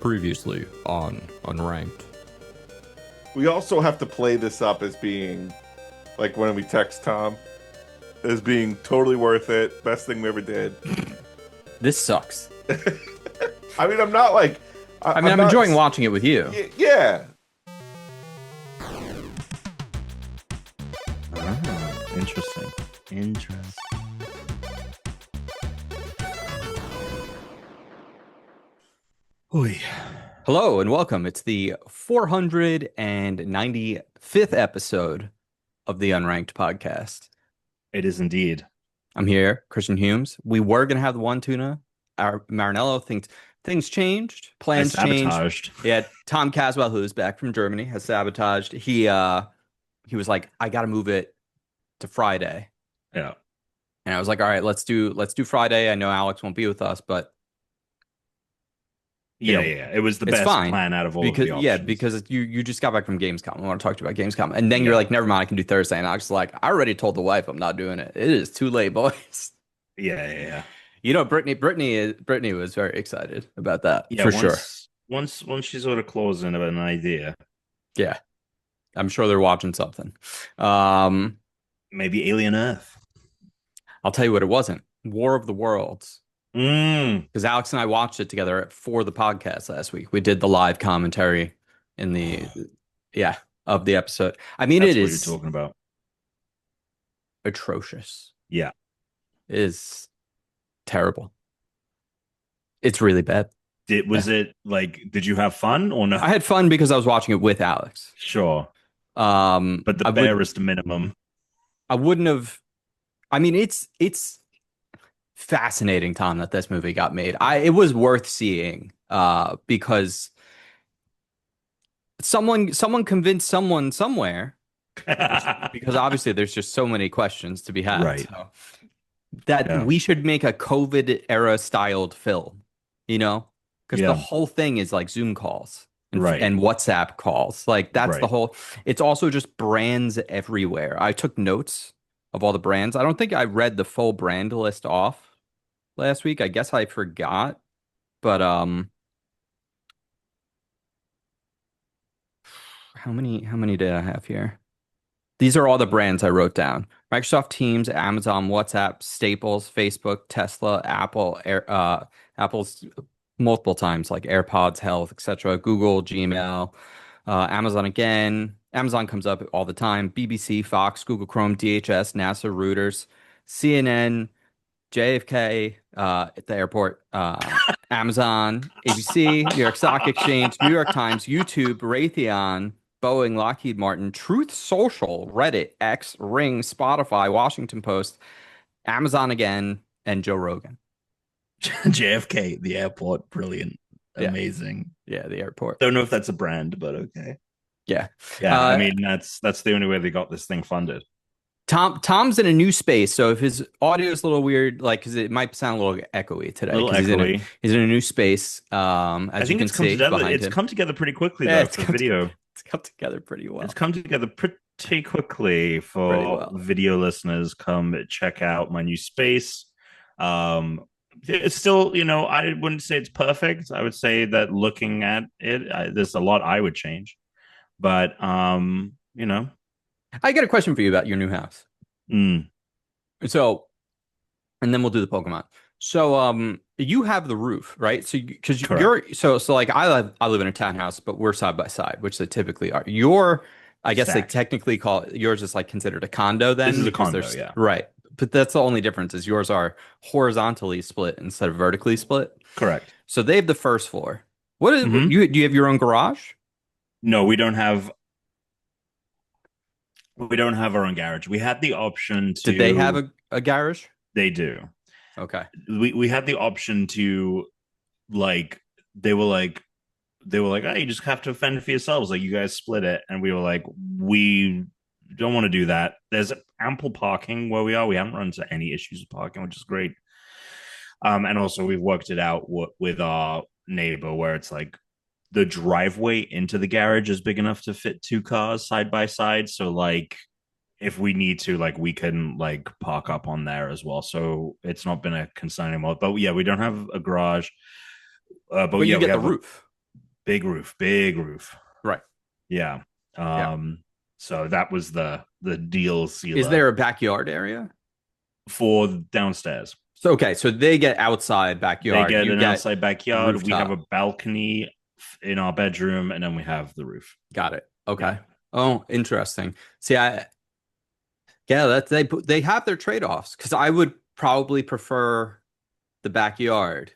Previously on Unranked. We also have to play this up as being, like when we text Tom, as being totally worth it. Best thing we ever did. This sucks. I mean, I'm not like... I'm enjoying watching it with you. Yeah. Interesting. Oy. Hello and welcome. It's the 495th episode of the Unranked podcast. It is indeed. I'm here, Christian Humes. We were going to have the one tuna. Our Marinello thinks things changed. Plans changed. Yeah, Tom Caswell, who is back from Germany, has sabotaged. He was like, I got to move it to Friday. Yeah. And I was like, all right, let's do Friday. I know Alex won't be with us, but yeah, it was the best plan out of all of the options. Yeah, because you just got back from GamesTom. I want to talk to you about GamesTom. And then you're like, never mind, I can do Thursday. And I was like, I already told the wife I'm not doing it. It is too late, boys. Yeah. You know, Brittany was very excited about that, for sure. Once she sort of claws in about an idea. Yeah. I'm sure they're watching something. Maybe Alien Earth. I'll tell you what it wasn't. War of the Worlds. Because Alex and I watched it together for the podcast last week. We did the live commentary in of the episode. I mean, That's it what is you're talking about. Atrocious. Yeah. It is terrible. It's really bad. Did you have fun or no? I had fun because I was watching it with Alex. Sure. But the barest minimum. I wouldn't have. I mean, it's fascinating, Tom, that this movie got made. It was worth seeing because someone convinced someone somewhere because obviously there's just so many questions to be had, right? So, that we should make a COVID era styled film, because the whole thing is like Zoom calls and WhatsApp calls. Like that's the whole. It's also just brands everywhere. I took notes of all the brands. I don't think I read the full brand list off last week. I guess I forgot. But how many did I have here? These are all the brands I wrote down. Microsoft Teams, Amazon, WhatsApp, Staples, Facebook, Tesla, Apple, Apple's multiple times, like AirPods, Health, etc. Google, Gmail, Amazon again. Amazon comes up all the time. BBC, Fox, Google Chrome, DHS, NASA, Reuters, CNN, JFK at the airport, Amazon, ABC, New York Stock Exchange, New York Times, YouTube, Raytheon, Boeing, Lockheed Martin, Truth Social, Reddit, X, Ring, Spotify, Washington Post, Amazon again, and Joe Rogan. JFK, the airport, brilliant, amazing. Yeah, the airport. Don't know if that's a brand, but okay. Yeah. I mean, that's the only way they got this thing funded. Tom's in a new space, so if his audio is a little weird, like because it might sound a little echoey today, he's in a new space. As you can see behind him. It's come together pretty quickly though for video. It's come together pretty well. It's come together pretty quickly for video listeners. Come check out my new space. It's still, I wouldn't say it's perfect. I would say that looking at it, there's a lot I would change, but I got a question for you about your new house. So, and then we'll do the Pokemon. So, you have the roof, right? So, because you're like I live in a townhouse, but we're side by side, which they typically are. I guess they technically call it, yours is like considered a condo. Then this is a condo, right. But that's the only difference is yours are horizontally split instead of vertically split. Correct. So they have the first floor. What is do you have your own garage? No, we don't have. We don't have our own garage. We had the option to. Did they have a garage? They do. Okay. We had the option to, they were like, oh, you just have to fend for yourselves. Like, you guys split it. And we were like, we don't want to do that. There's ample parking where we are. We haven't run into any issues with parking, which is great. And also we've worked it out with our neighbor where it's like, the driveway into the garage is big enough to fit two cars side by side. So like if we need to, like we can like park up on there as well. So it's not been a concern anymore. But yeah, we don't have a garage. But you get the roof. big roof. Right. Yeah. Yeah. So that was the deal Is sealer there a backyard area? for downstairs. So okay, so they get outside They backyard. get You an get outside backyard. We have a rooftop. balcony in our bedroom, and then we have the roof. Got it. Yeah. Okay. Oh, interesting. See, yeah, that they have their trade-offs because I would probably prefer the backyard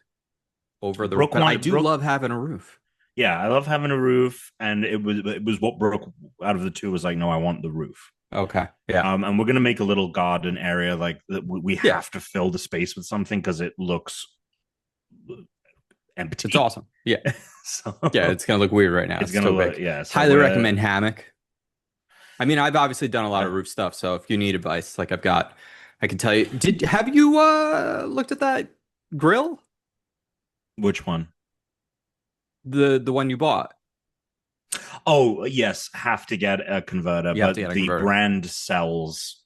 over the, Brooke but I wanted do Brooke. love having a roof. Yeah, I love having a roof, and it was what Brooke out of the two was like. No, I want the roof. Okay. Yeah. And we're gonna make a little garden area like that. We Yeah. have to fill the space with something because it looks It's empty. awesome. Yeah. So Yeah. It's gonna look weird right now. it's It's gonna so look, big. yeah. So Highly we're recommend hammock. I mean, I've obviously done a lot of roof stuff, so if you need advice, like I can tell you. Have you looked at that grill? which one? The one you bought? Oh yes, have to get a converter, You have to but get a the converter. brand sells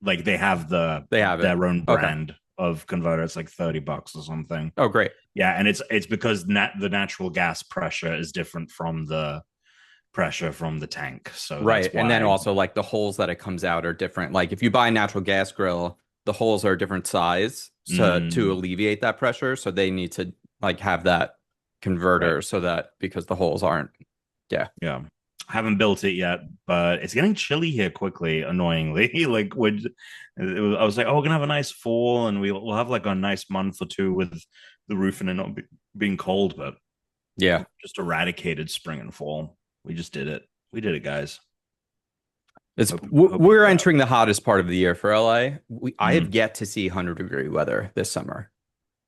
like they have They have it. their own Okay. brand of converter. It's like $30 or something. Oh, great. Yeah, and it's because the natural gas pressure is different from the pressure from the tank. So Right. that's And then why. also like the holes that it comes out are different. Like if you buy a natural gas grill, the holes are a different size to Mm, alleviate that pressure. So they need to like have that right. converter so that because the holes aren't. Yeah. Yeah. Haven't built it yet, but it's getting chilly here quickly, annoyingly. I was like, oh, we're gonna have a nice fall and we'll have like a nice month or two with the roof and it not being cold, but Yeah. just eradicated spring and fall. We just did it. We did it, guys. Hope you're We're proud. entering the hottest part of the year for LA. I Mm, have yet to see 100-degree weather this summer,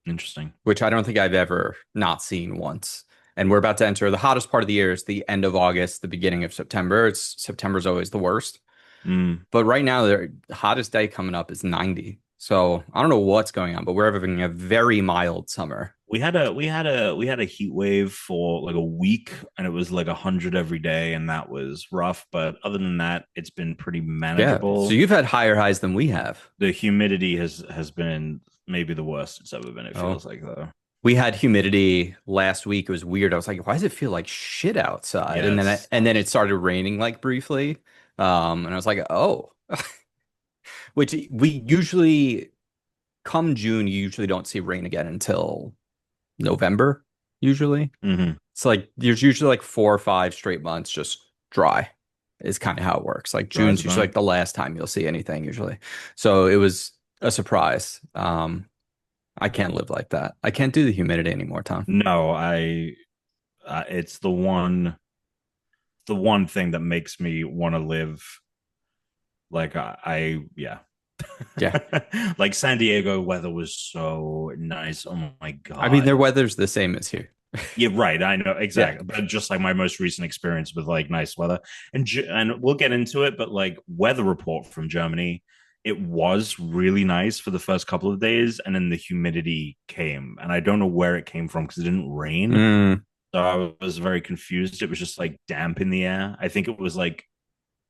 interesting. which I don't think I've ever not seen once. And we're about to enter the hottest part of the year is the end of August, the beginning of September. September's always the worst. Mm. But right now, the hottest day coming up is 90. So I don't know what's going on, but we're having a very mild summer. We had a heat wave for like a week and it was like 100 every day and that was rough, but other than that it's been pretty Yeah. So manageable. you've had higher highs than we have. The humidity has been maybe the worst it's ever been, it Oh, feels like, though. we had humidity last week. It was weird. I was like, why does it feel like shit outside? Yeah, And then it started raining like briefly. And I was like, oh, which we usually come June, you usually don't see rain again until November, usually. mm-hmm. It's like there's usually like 4 or 5 straight months just dry is kind of how it works. Like Dry as a June's usually bone. like the last time you'll see anything usually. So it was a surprise. I can't live like that. I can't do the humidity anymore, Tom. No, I it's the one thing that makes me want to live like yeah. Yeah. Like San Diego weather was so nice. Oh my I mean, god. their weather's the same as here. Yeah, right. I know Yeah. exactly. But just like my most recent experience with like nice weather, and we'll get into it. But like weather report from Germany, it was really nice for the first couple of days, and then the humidity came, and I don't know where it came from because it didn't rain. Mm, So I was very confused. It was just like damp in the air. I think it was like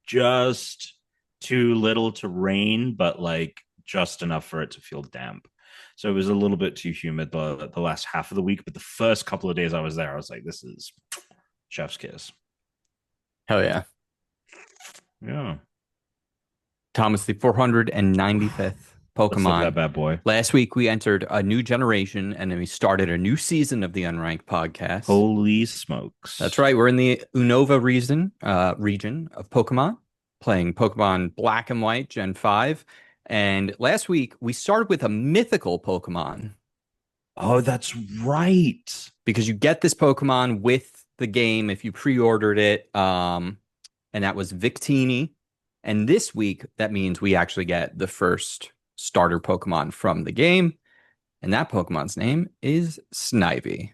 just too little to rain, but like just enough for it to feel damp. So it was a little bit too humid the last half of the week. But the first couple of days I was there, I was like, this is chef's kiss. hell yeah. Yeah. Thomas, the 495th Let's look at that Pokemon. bad boy. Last week we entered a new generation and then we started a new season of the Unranked podcast. Holy smokes. That's right. We're in the Unova region of Pokemon, playing Pokemon Black and White Gen 5. And last week we started with a mythical Pokemon Oh, that's right. because you get this Pokemon with the game if you pre-ordered it. And that was Victini. And this week, that means we actually get the first starter Pokemon from the game. And that Pokemon's name is Snivy.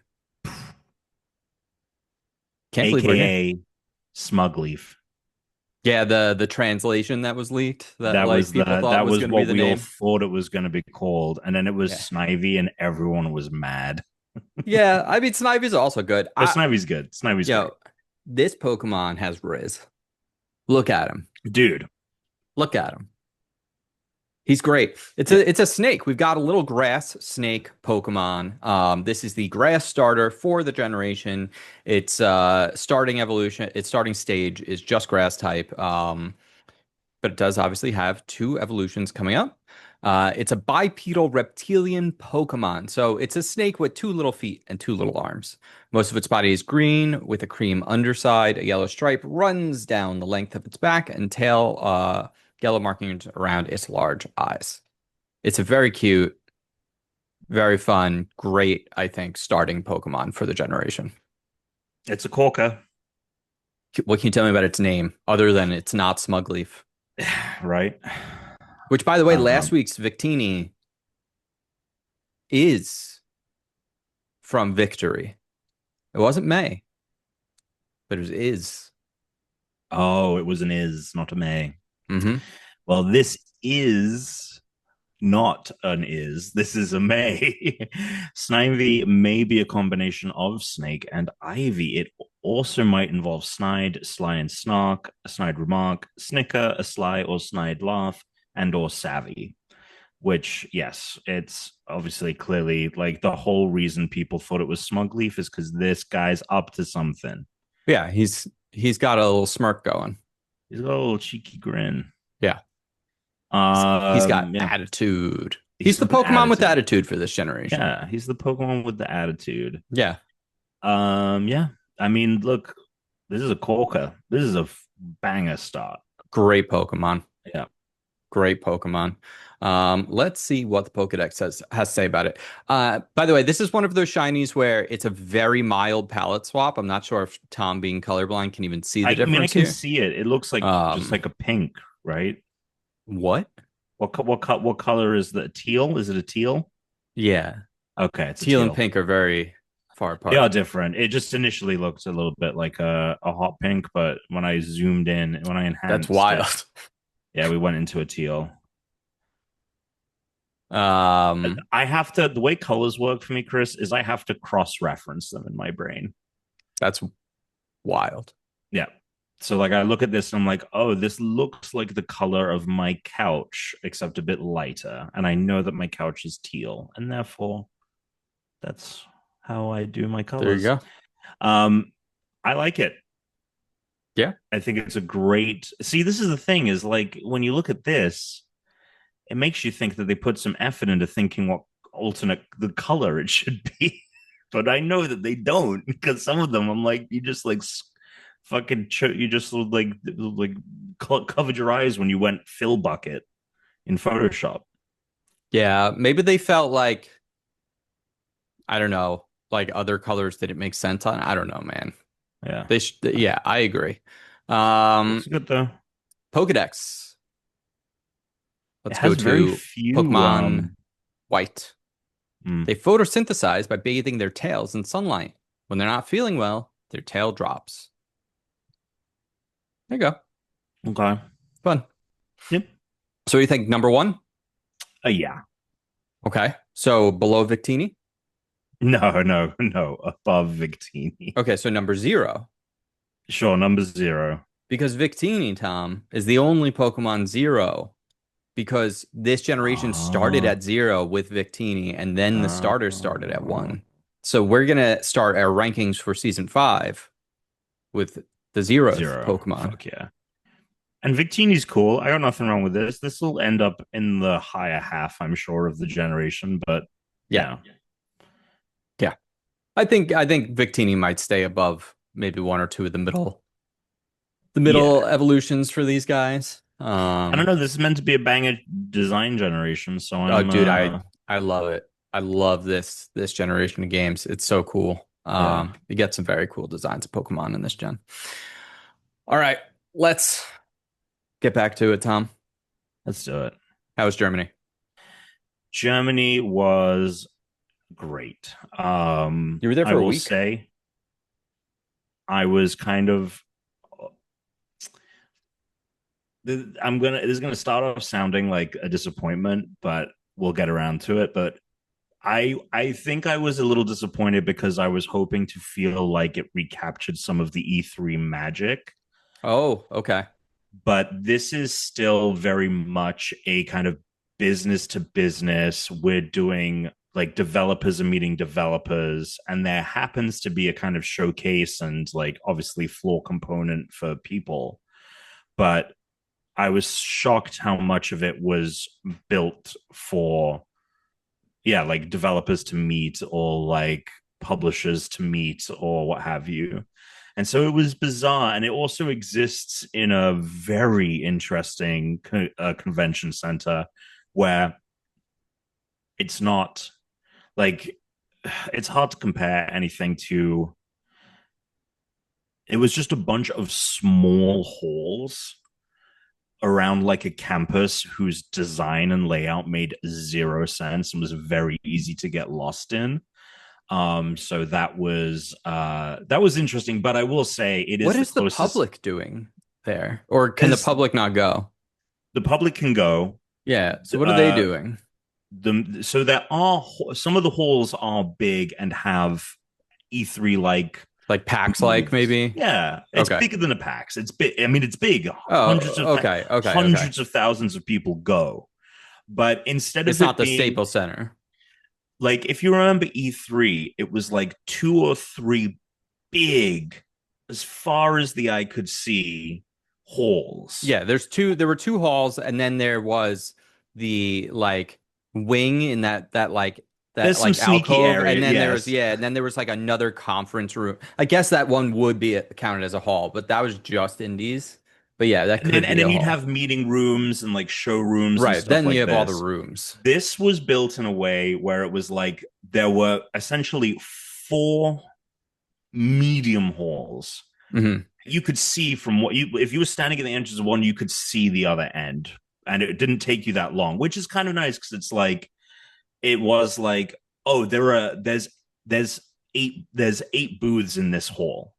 Can't believe we're here. AKA Smugleaf. Yeah, the translation that was leaked that That like was people thought that was was going to be what the we all name. thought it was going to be called, and then it was Yeah. Snivy, and everyone was mad. Yeah, I mean Snivy's also good. But Snivy's good. Snivy's great. Yo, this Pokemon has Riz. Look at him. Dude, Look at him. He's great. Yeah. It's a snake. We've got a little grass snake Pokemon. This is the grass starter for the generation. Its starting evolution, its starting stage is just grass type. But it does obviously have two evolutions coming up. It's a bipedal reptilian Pokemon. So it's a snake with two little feet and two little arms. Most of its body is green with a cream underside. A yellow stripe runs down the length of its back and tail, yellow markings around its large eyes. It's a very cute, very fun, great, I think, starting Pokemon for the generation. It's a corker, What can you tell me about its name other than it's not Smugleaf? right? Which, by the way, last Um, week's Victini is from Victory. It wasn't May, but it was is. oh, it was an is, not a may. Mm-hmm. Well, this is not an is. This is a may. Snivy may be a combination of snake and ivy. It also might involve snide, sly and snark, a snide remark, snicker, a sly or snide laugh, and or savvy. Which, yes, it's obviously clearly like the whole reason people thought it was Smugleaf is because this guy's up to something. Yeah, he's got a little smirk going. He's got a little cheeky grin. Yeah, he's got Yeah, attitude. He's he's the got an Pokemon with attitude. attitude for this generation. Yeah, he's the Pokemon with the attitude. Yeah, Yeah. I mean, look, this is a corker. This is a banger start. great Pokemon. Yeah. Great Pokemon. Let's see what the Pokedex has to say about it. By the way, this is one of those shinies where it's a very mild palette swap. I'm not sure if Tom, being colorblind, can even see the I mean, I difference can here. see it. It looks like just Um, like a pink, right? what? What color is the teal? Is it a teal? Yeah, Okay, it's a teal and teal. pink are very far They are apart. different. It just initially looked a little bit like a hot pink, but when I zoomed in, when I That's enhanced it, wild. yeah, we went into a teal. Um, I have to, the way colors work for me, Chris, is I have to cross reference them in my brain. that's wild. Yeah. So like I look at this and I'm like, oh, this looks like the color of my couch, except a bit lighter. And I know that my couch is teal, and therefore that's how I do my There you colors. go. Um, I like it. Yeah. I think it's a great see, this is the thing, is like when you look at this, it makes you think that they put some effort into thinking what alternate the color it should be. But I know that they don't, because some of them I'm like, you just like fucking you just like covered your eyes when you went fill bucket in Photoshop. Yeah, maybe they felt like, I don't know, like other colors didn't make sense on. I don't know, man. Yeah, Yeah, I agree. looks good though. Pokedex. It Let's go has very to few Pokemon White. mm, They photosynthesize by bathing their tails in sunlight. When they're not feeling well, their tail drops. There you go. okay. Fun. Yep. So you think number one? Yeah. Okay. So below Victini? No, above Victini. Okay, so number zero. Sure, number 0. Because Victini, Tom, is the only Pokemon zero. Because this generation started Oh, at zero with Victini, and then the starters started at oh. one. So we're gonna start our rankings for season 5 with the zeroth 0. Pokemon. Fuck yeah. And Victini's cool. I got nothing wrong with this. This will end up in the higher half, I'm sure, of the generation, but Yeah. yeah. Yeah. I think Victini might stay above maybe one or two of the Yeah. middle evolutions for these guys. I don't know. This is meant to be a banger design generation, so Oh, I'm dude, I love it. I love this generation of games. It's so cool. yeah, You get some very cool designs of Pokemon in this gen. All right, let's get back to it, Tom. let's do it. How was Germany? Germany was great. You were there I for a will week? say I was kind of this is gonna start off sounding like a disappointment, but we'll get around to it. But I think I was a little disappointed because I was hoping to feel like it recaptured some of the E3 magic. Oh, okay. But this is still very much a kind of business to business. We're doing like developers are meeting developers, and there happens to be a kind of showcase and like obviously floor component for people. But I was shocked how much of it was built for, yeah, like developers to meet or like publishers to meet or what have you. And so it was bizarre. And it also exists in a very interesting convention center where it's not like, it's hard to compare anything to. It was just a bunch of small halls around like a campus whose design and layout made zero sense and was very easy to get lost in. So that was interesting, but I will say it What is the is the closest. public doing there? Or can the As public not go? the public can go. Yeah. So what are they uh doing? so there are some of the halls are big and have E3 like Like PAX like booths. maybe? Yeah, it's Okay. bigger than a PAX. It's big. I mean, it's big. Oh, okay, okay, okay. Hundreds of thousands of people go. But instead It's of not it the being Staples Center. like, if you remember E3, it was like two or three big, as far as the eye could see, halls. Yeah, there were two halls, and then there was the like wing in that There's some like sneaky alcove, area, and then there was yes. yeah, and then there was like another conference room. I guess that one would be counted as a hall, but that was just indies. But yeah, that And then could and be then a you'd hall. have meeting rooms and like showrooms and Right. stuff Then you like have all the this. rooms. This was built in a way where it was like there were essentially four medium halls. Hmm. You could see from what you, if you were standing at the entrance of one, you could see the other end, and it didn't take you that long, which is kind of nice because it's like it was like, oh, there's eight booths in this hall,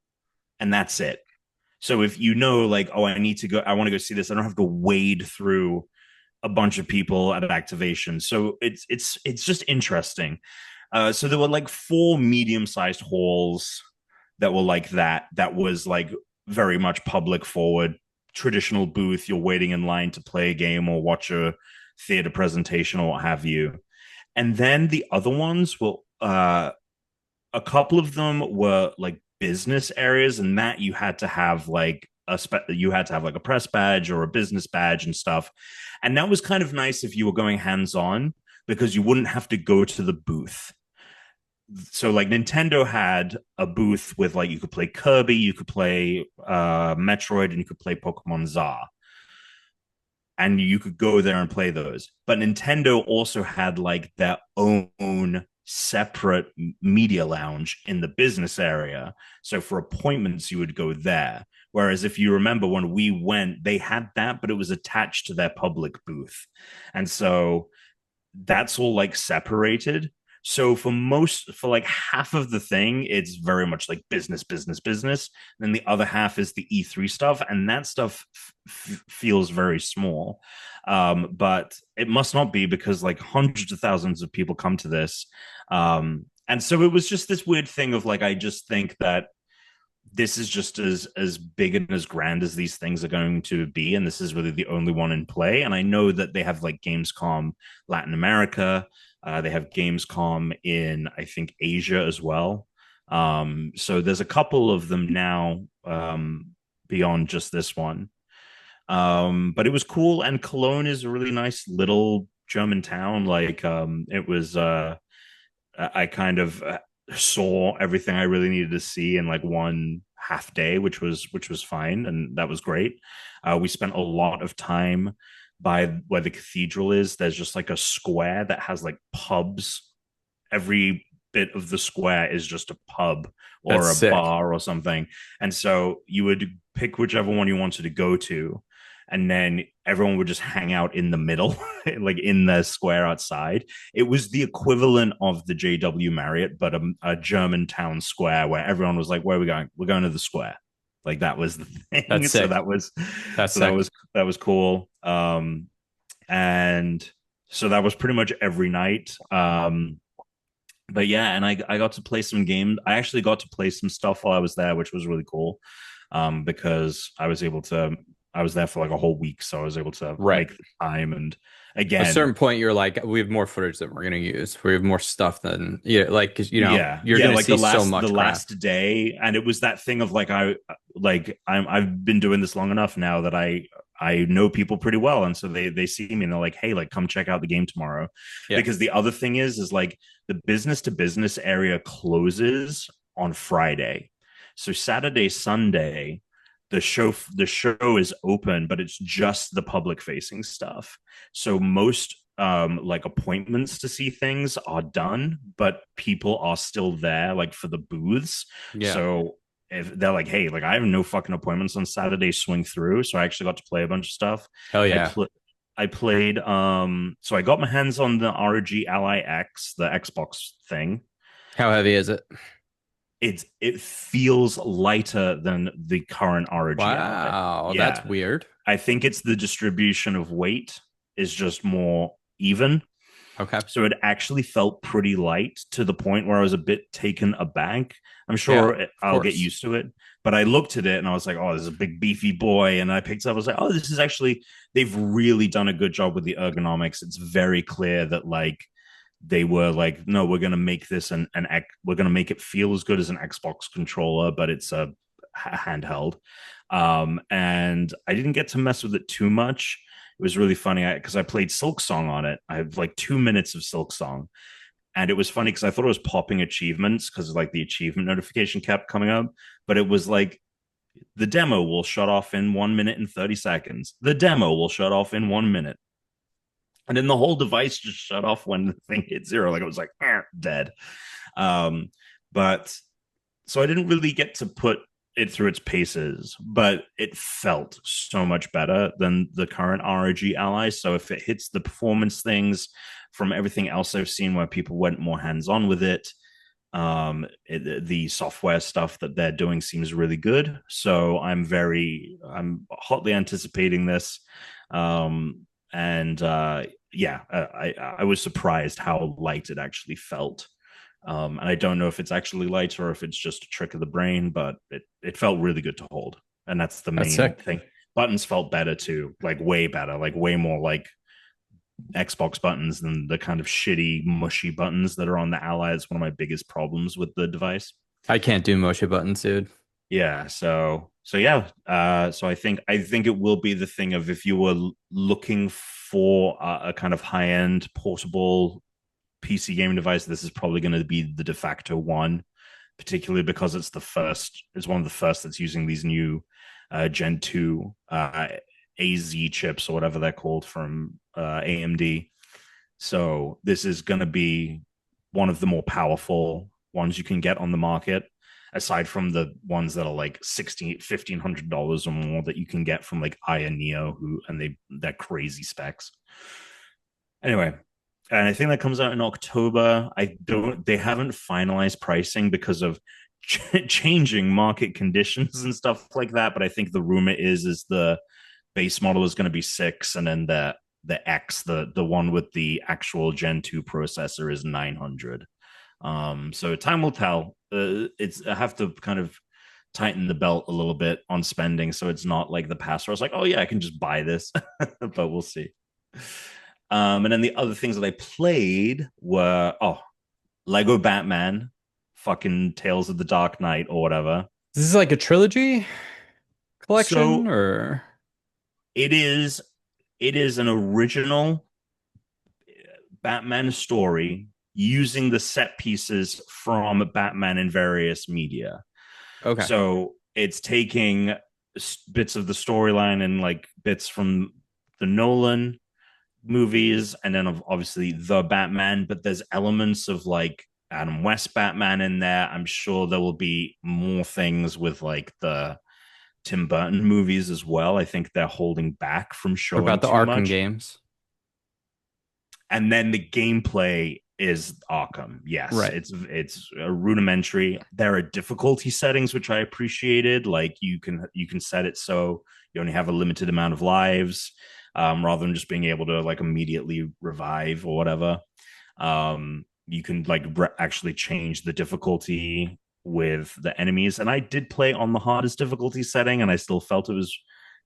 and that's it. So if you know, like, oh, I want to go see this, I don't have to wade through a bunch of people at activation. So it's just interesting. So there were like four medium-sized halls that were like that. That was like very much public forward, traditional booth. You're waiting in line to play a game or watch a theater presentation or what have you. And then the other ones were a couple of them were like business areas, and that you had to have like you had to have like a press badge or a business badge and stuff. And that was kind of nice if you were going hands on because you wouldn't have to go to the booth. So like Nintendo had a booth with like you could play Kirby, you could play Metroid, and you could play Pokemon Za, and you could go there and play those. But Nintendo also had like their own separate media lounge in the business area. So for appointments, you would go there. Whereas if you remember when we went, they had that, but it was attached to their public booth. And so that's all like separated. So for like half of the thing, it's very much like business, business, business. And then the other half is the E3 stuff, and that stuff feels very small. But it must not be because like hundreds of thousands of people come to this. And so it was just this weird thing of like, I just think that this is just as big and as grand as these things are going to be, and this is really the only one in play. And I know that they have like Gamescom Latin America, they have Gamescom in I think Asia as well. So there's a couple of them now, beyond just this one. But it was cool, and Cologne is a really nice little German town. Like it was I kind of saw everything I really needed to see in like one half day, which was fine, and that was great. We spent a lot of time by where the cathedral is. There's just like a square that has like pubs. Every bit of the square is just a pub That's or a sick. bar or something, and so you would pick whichever one you wanted to go to, and then everyone would just hang out in the middle, like in the square outside. It was the equivalent of the JW Marriott, but a German town square where everyone was like, "Where are we going? We're going to the square." Like that was the thing. That's sick. That's sick. That was cool. And so that was pretty much every night. But yeah, and I got to play some games. I actually got to play some stuff while I was there, which was really cool. Because I was able to I was there for like a whole week, so I was able to Right. make the time. And A again, certain point, you're like, we have more footage than we're gonna use. We have more stuff than yeah, like 'cause, yeah, you're yeah, gonna like see so the much crap. last day, and it was that thing of like I've been doing this long enough now that I know people pretty well, and so they see me and they're like, hey, like come check out the game tomorrow. Yeah. Because the other thing is like the business to business area closes on Friday, so Saturday, Sunday, the show is open, but it's just the public facing stuff. So most like appointments to see things are done, but people are still there like for the booths. Yeah. So if they're like, hey, like I have no fucking appointments on Saturday, swing through. So I actually got to play a bunch of stuff. Hell I yeah. pl- I played so I got my hands on the ROG Ally X, the Xbox thing. How heavy is it? It feels lighter than the current ROG Ally. Wow, that's Yeah. weird. I think it's the distribution of weight is just more even. Okay. So it actually felt pretty light to the point where I was a bit taken aback. I'm Yeah, sure of I'll get course. used to it. But I looked at it and I was like, oh, this is a big beefy boy. And I picked it up, I was like, oh, this is actually, they've really done a good job with the ergonomics. It's very clear that like they were like, no, we're gonna make this we're gonna make it feel as good as an Xbox controller, but it's a handheld. And I didn't get to mess with it too much. It was really funny because I played Silk Song on it. I have like 2 minutes of Silk Song, and it was funny because I thought it was popping achievements because like the achievement notification kept coming up, but it was like the demo will shut off in 1 minute and 30 seconds. The demo will shut off in 1 minute. And then the whole device just shut off when the thing hit zero. Like it was like dead. Um, but so I didn't really get to put it through its paces, but it felt so much better than the current ROG Ally. So if it hits the performance things from everything else I've seen where people went more hands on with it, the software stuff that they're doing seems really good. So I'm hotly anticipating this. And yeah, I was surprised how light it actually felt. And I don't know if it's actually light or if it's just a trick of the brain, but it felt really good to hold. And that's the That's main sick. thing. Buttons felt better too, like way better, like way more like Xbox buttons than the kind of shitty, mushy buttons that are on the Ally. It's one of my biggest problems with the device. I can't do motion buttons, dude. Yeah, so yeah, so I think it will be the thing of if you were looking for a kind of high end portable PC gaming device, this is probably going to be the de facto one, particularly because it's one of the first that's using these new Gen 2 AZ chips or whatever they're called from AMD. So this is going to be one of the more powerful ones you can get on the market, aside from the ones that are like $1,500 or more that you can get from like Aya Neo, they're crazy specs. Anyway, and I think that comes out in October. They haven't finalized pricing because of changing market conditions and stuff like that. But I think the rumor is the base model is going to be 6, and then the X, the one with the actual Gen 2 processor, is 900. So time will tell. I have to kind of tighten the belt a little bit on spending, so it's not like the past where I was like, oh yeah, I can just buy this, but we'll see. And then the other things that I played were Lego Batman, fucking Tales of the Dark Knight or whatever. This is like a trilogy collection, So or it is an original Batman story using the set pieces from Batman in various media. okay. So it's taking bits of the storyline and like bits from the Nolan movies, and then obviously the Batman, but there's elements of like Adam West Batman in there. I'm sure there will be more things with like the Tim Burton movies as well. I think they're holding back from What showing about the too Arkham much. games? And then the gameplay is Arkham. Yes, Right. it's a rudimentary. There are difficulty settings which I appreciated. Like you can set it so you only have a limited amount of lives, rather than just being able to like immediately revive or whatever. You can like actually change the difficulty with the enemies, and I did play on the hardest difficulty setting, and I still felt it was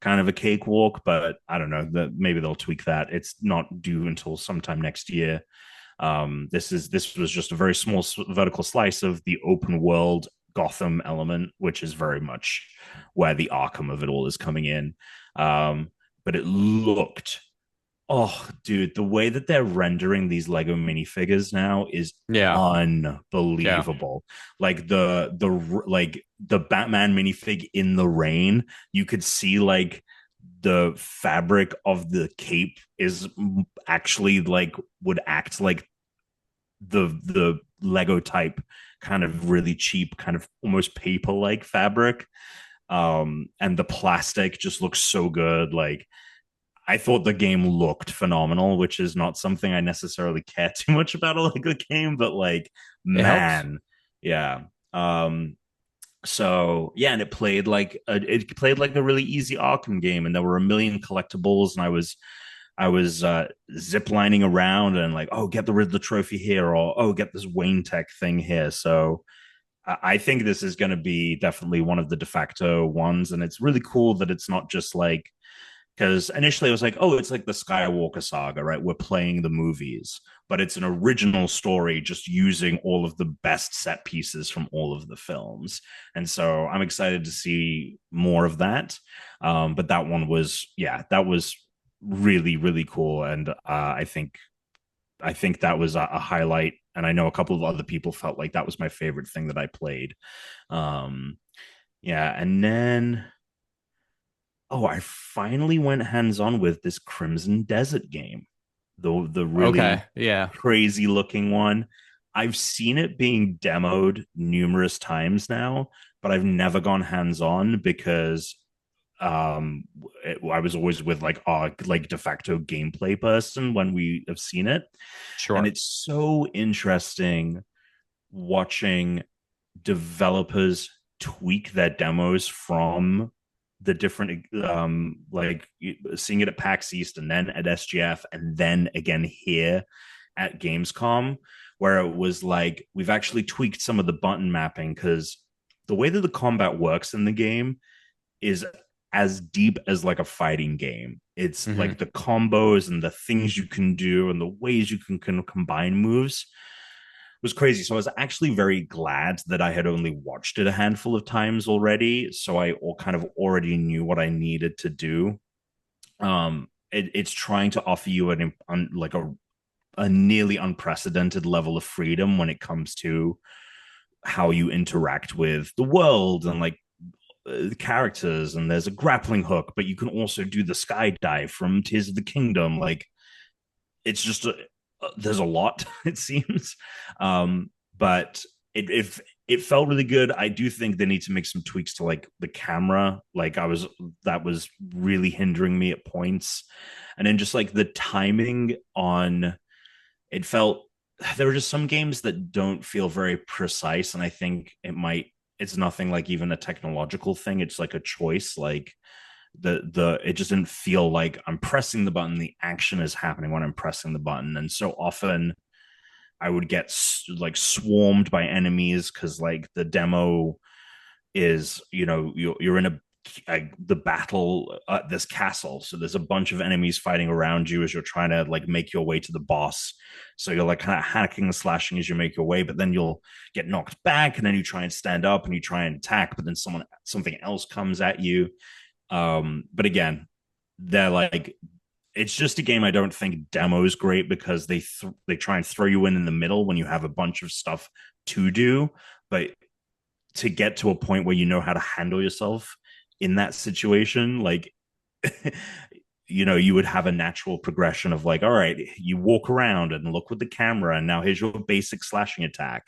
kind of a cakewalk, but I don't know that maybe they'll tweak that. It's not due until sometime next year. This was just a very small vertical slice of the open world Gotham element, which is very much where the Arkham of it all is coming in. But it looked, oh, dude, the way that they're rendering these Lego minifigures now is Yeah. Yeah. unbelievable. Like the Batman minifig in the rain, you could see like the fabric of the cape is actually like would act like the Lego type kind of really cheap, kind of almost paper like fabric. And the plastic just looks so good. Like I thought the game looked phenomenal, which is not something I necessarily care too much about a Lego game, but like, It helps. man, yeah. So yeah, and it played like a really easy Arkham game, and there were a million collectibles, and I was zip lining around and like, oh, get the Riddler trophy here, or oh, get this Wayne Tech thing here. So I think this is going to be definitely one of the de facto ones, and it's really cool that it's not just like because initially I was like, oh, it's like the Skywalker saga, right? We're playing the movies, but it's an original story just using all of the best set pieces from all of the films. And so I'm excited to see more of that. But that one was, yeah, that was really, really cool. And I think that was a highlight. And I know a couple of other people felt like that was my favorite thing that I played. Um, yeah. And then oh, I finally went hands on with this Crimson Desert game, the Okay. really Yeah. crazy looking one. I've seen it being demoed numerous times now, but I've never gone hands on because I was always with like our like de facto gameplay person when we have seen it, and Sure. it's so interesting watching developers tweak their demos from the different like seeing it at PAX East and then at SGF and then again here at Gamescom, where it was like we've actually tweaked some of the button mapping because the way that the combat works in the game is as deep as like a fighting game. It's like Hmm. the combos and the things you can do and the ways you can combine moves was crazy. So I was actually very glad that I had only watched it a handful of times already. So I all kind of already knew what I needed to do. It's trying to offer you like a nearly unprecedented level of freedom when it comes to how you interact with the world and like the characters. And there's a grappling hook, but you can also do the skydive from Tears of the Kingdom. Like it's just there's a lot it seems, but it felt really good. I do think they need to make some tweaks to like the camera. Like that was really hindering me at points, and then just like the timing on it felt there were just some games that don't feel very precise, and I think it's nothing like even a technological thing. It's like a choice. Like the it just didn't feel like I'm pressing the button, the action is happening when I'm pressing the button. And so often I would get like swarmed by enemies because like the demo is, you're in the battle at this castle, so there's a bunch of enemies fighting around you as you're trying to like make your way to the boss. So you're like kind of hacking and slashing as you make your way, but then you'll get knocked back and then you try and stand up and you try and attack, but then something else comes at you. But again, they're like, it's just a game I don't think demos great because they try and throw you in the middle when you have a bunch of stuff to do, but to get to a point where you know how to handle yourself in that situation, like you would have a natural progression of like, all right, you walk around and look with the camera, and now here's your basic slashing attack.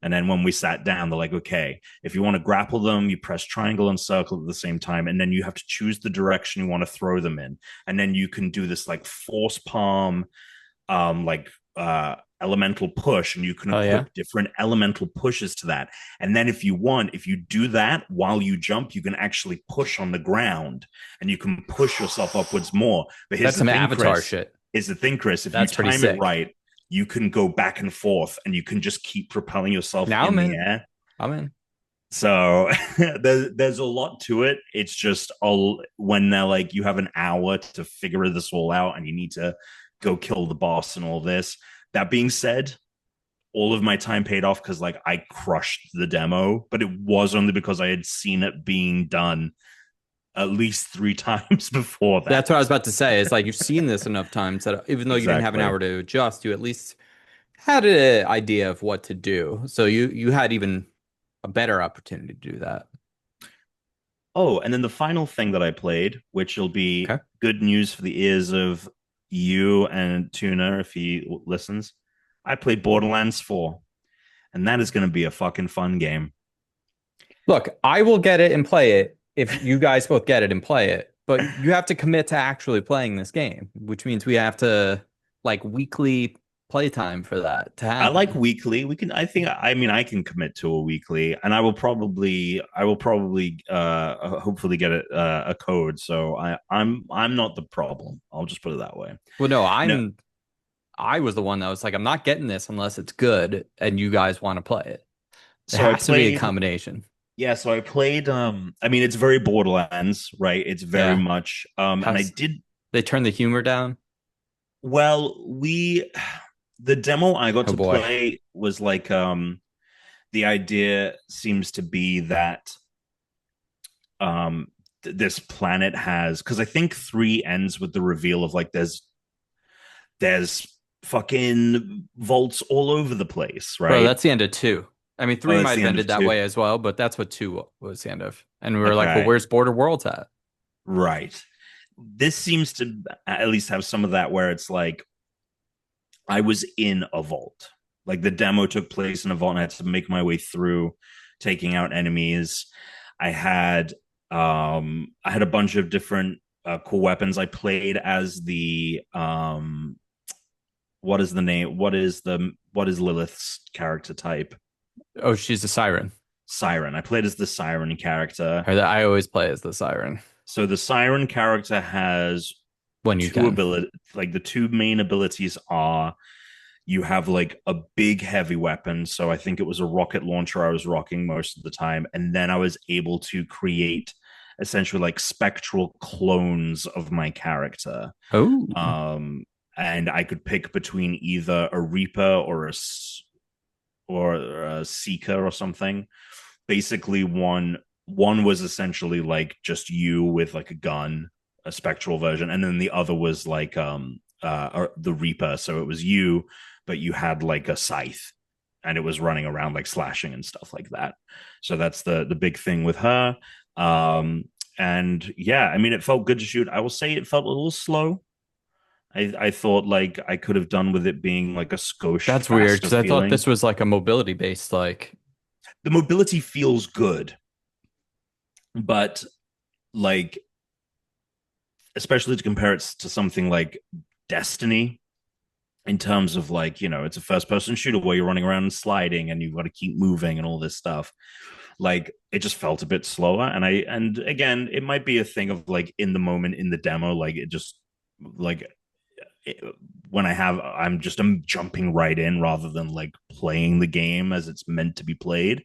And then when we sat down, they're like, okay, if you want to grapple them, you press triangle and circle at the same time. And then you have to choose the direction you want to throw them in. And then you can do this like force palm, like elemental push, and you can Oh yeah. equip different elemental pushes to that. And then if you do that while you jump, you can actually push on the ground and you can push yourself upwards more. But That's some Avatar shit. here's the thing, Chris, if you That's pretty time it sick. right, you can go back and forth and you can just keep propelling yourself Now in I'm the in. air. I'm in. So there's a lot to it. It's just when they're like, you have an hour to figure this all out and you need to go kill the boss and all this. That being said, all of my time paid off because like I crushed the demo, but it was only because I had seen it being done at least 3 times before That's what I was that. about to say. It's like you've seen this enough times that even though you didn't have an Exactly. hour to adjust, you at least had an idea of what to do. So you had even a better opportunity to do that. Oh, and then the final thing that I played, which will be Okay. good news for the ears of you and Tuna if he listens. I played Borderlands 4, and that is going to be a fucking fun game. Look, I will get it and play it if you guys both get it and play it, but you have to commit to actually playing this game, which means we have to like weekly playtime for that to I like happen. weekly. We can. I mean, I can commit to a weekly, and I will probably, hopefully get a code. So I'm not the problem. I'll just put it that way. Well, no, No, I was the one that was like, I'm not getting this unless it's good and you guys want to play it. It so I has to be a played. combination. Yeah, so I played. I mean, it's very Borderlands, right? It's very Yeah. much. And I How's did they turn the humor down? well. The demo I got Oh to boy. play was like, the idea seems to be that this planet has, because I think 3 ends with the reveal of like there's fucking vaults all over the place, Bro, right? that's the end of two. I mean, Oh, three that's might the have end ended of that 2. way as well, but that's what two was the end of. And we were like, well, Okay, where's Border Worlds at? right. This seems to at least have some of that where it's like I was in a vault. Like the demo took place in a vault and I had to make my way through taking out enemies. I had I had a bunch of different cool weapons. I played as the what is the name? What is Lilith's character type? Oh, she's a siren. Siren. I played as the Siren character. I always play as the siren So the Siren character has when you two can. ability like the two main abilities are you have like a big heavy weapon. So I think it was a rocket launcher I was rocking most of the time. And then I was able to create essentially like spectral clones of my character. Oh, Um, and I could pick between either a Reaper or a Seeker or something. Basically, one was essentially like just you with like a gun, a spectral version, and then the other was like the Reaper. So it was you, but you had like a scythe, and it was running around like slashing and stuff like that. So that's the big thing with her. Um, and yeah, I mean, it felt good to shoot. I will say it felt a little slow. I thought like I could have done with it being like a skosh that's weird faster because I thought feeling. this was like a mobility based, like, The mobility feels good, but like especially to compare it to something like Destiny in terms of like, it's a first person shooter where you're running around and sliding and you've got to keep moving and all this stuff. Like it just felt a bit slower. And again, it might be a thing of like in the moment in the demo, like it just like it, when I'm jumping right in rather than like playing the game as it's meant to be played.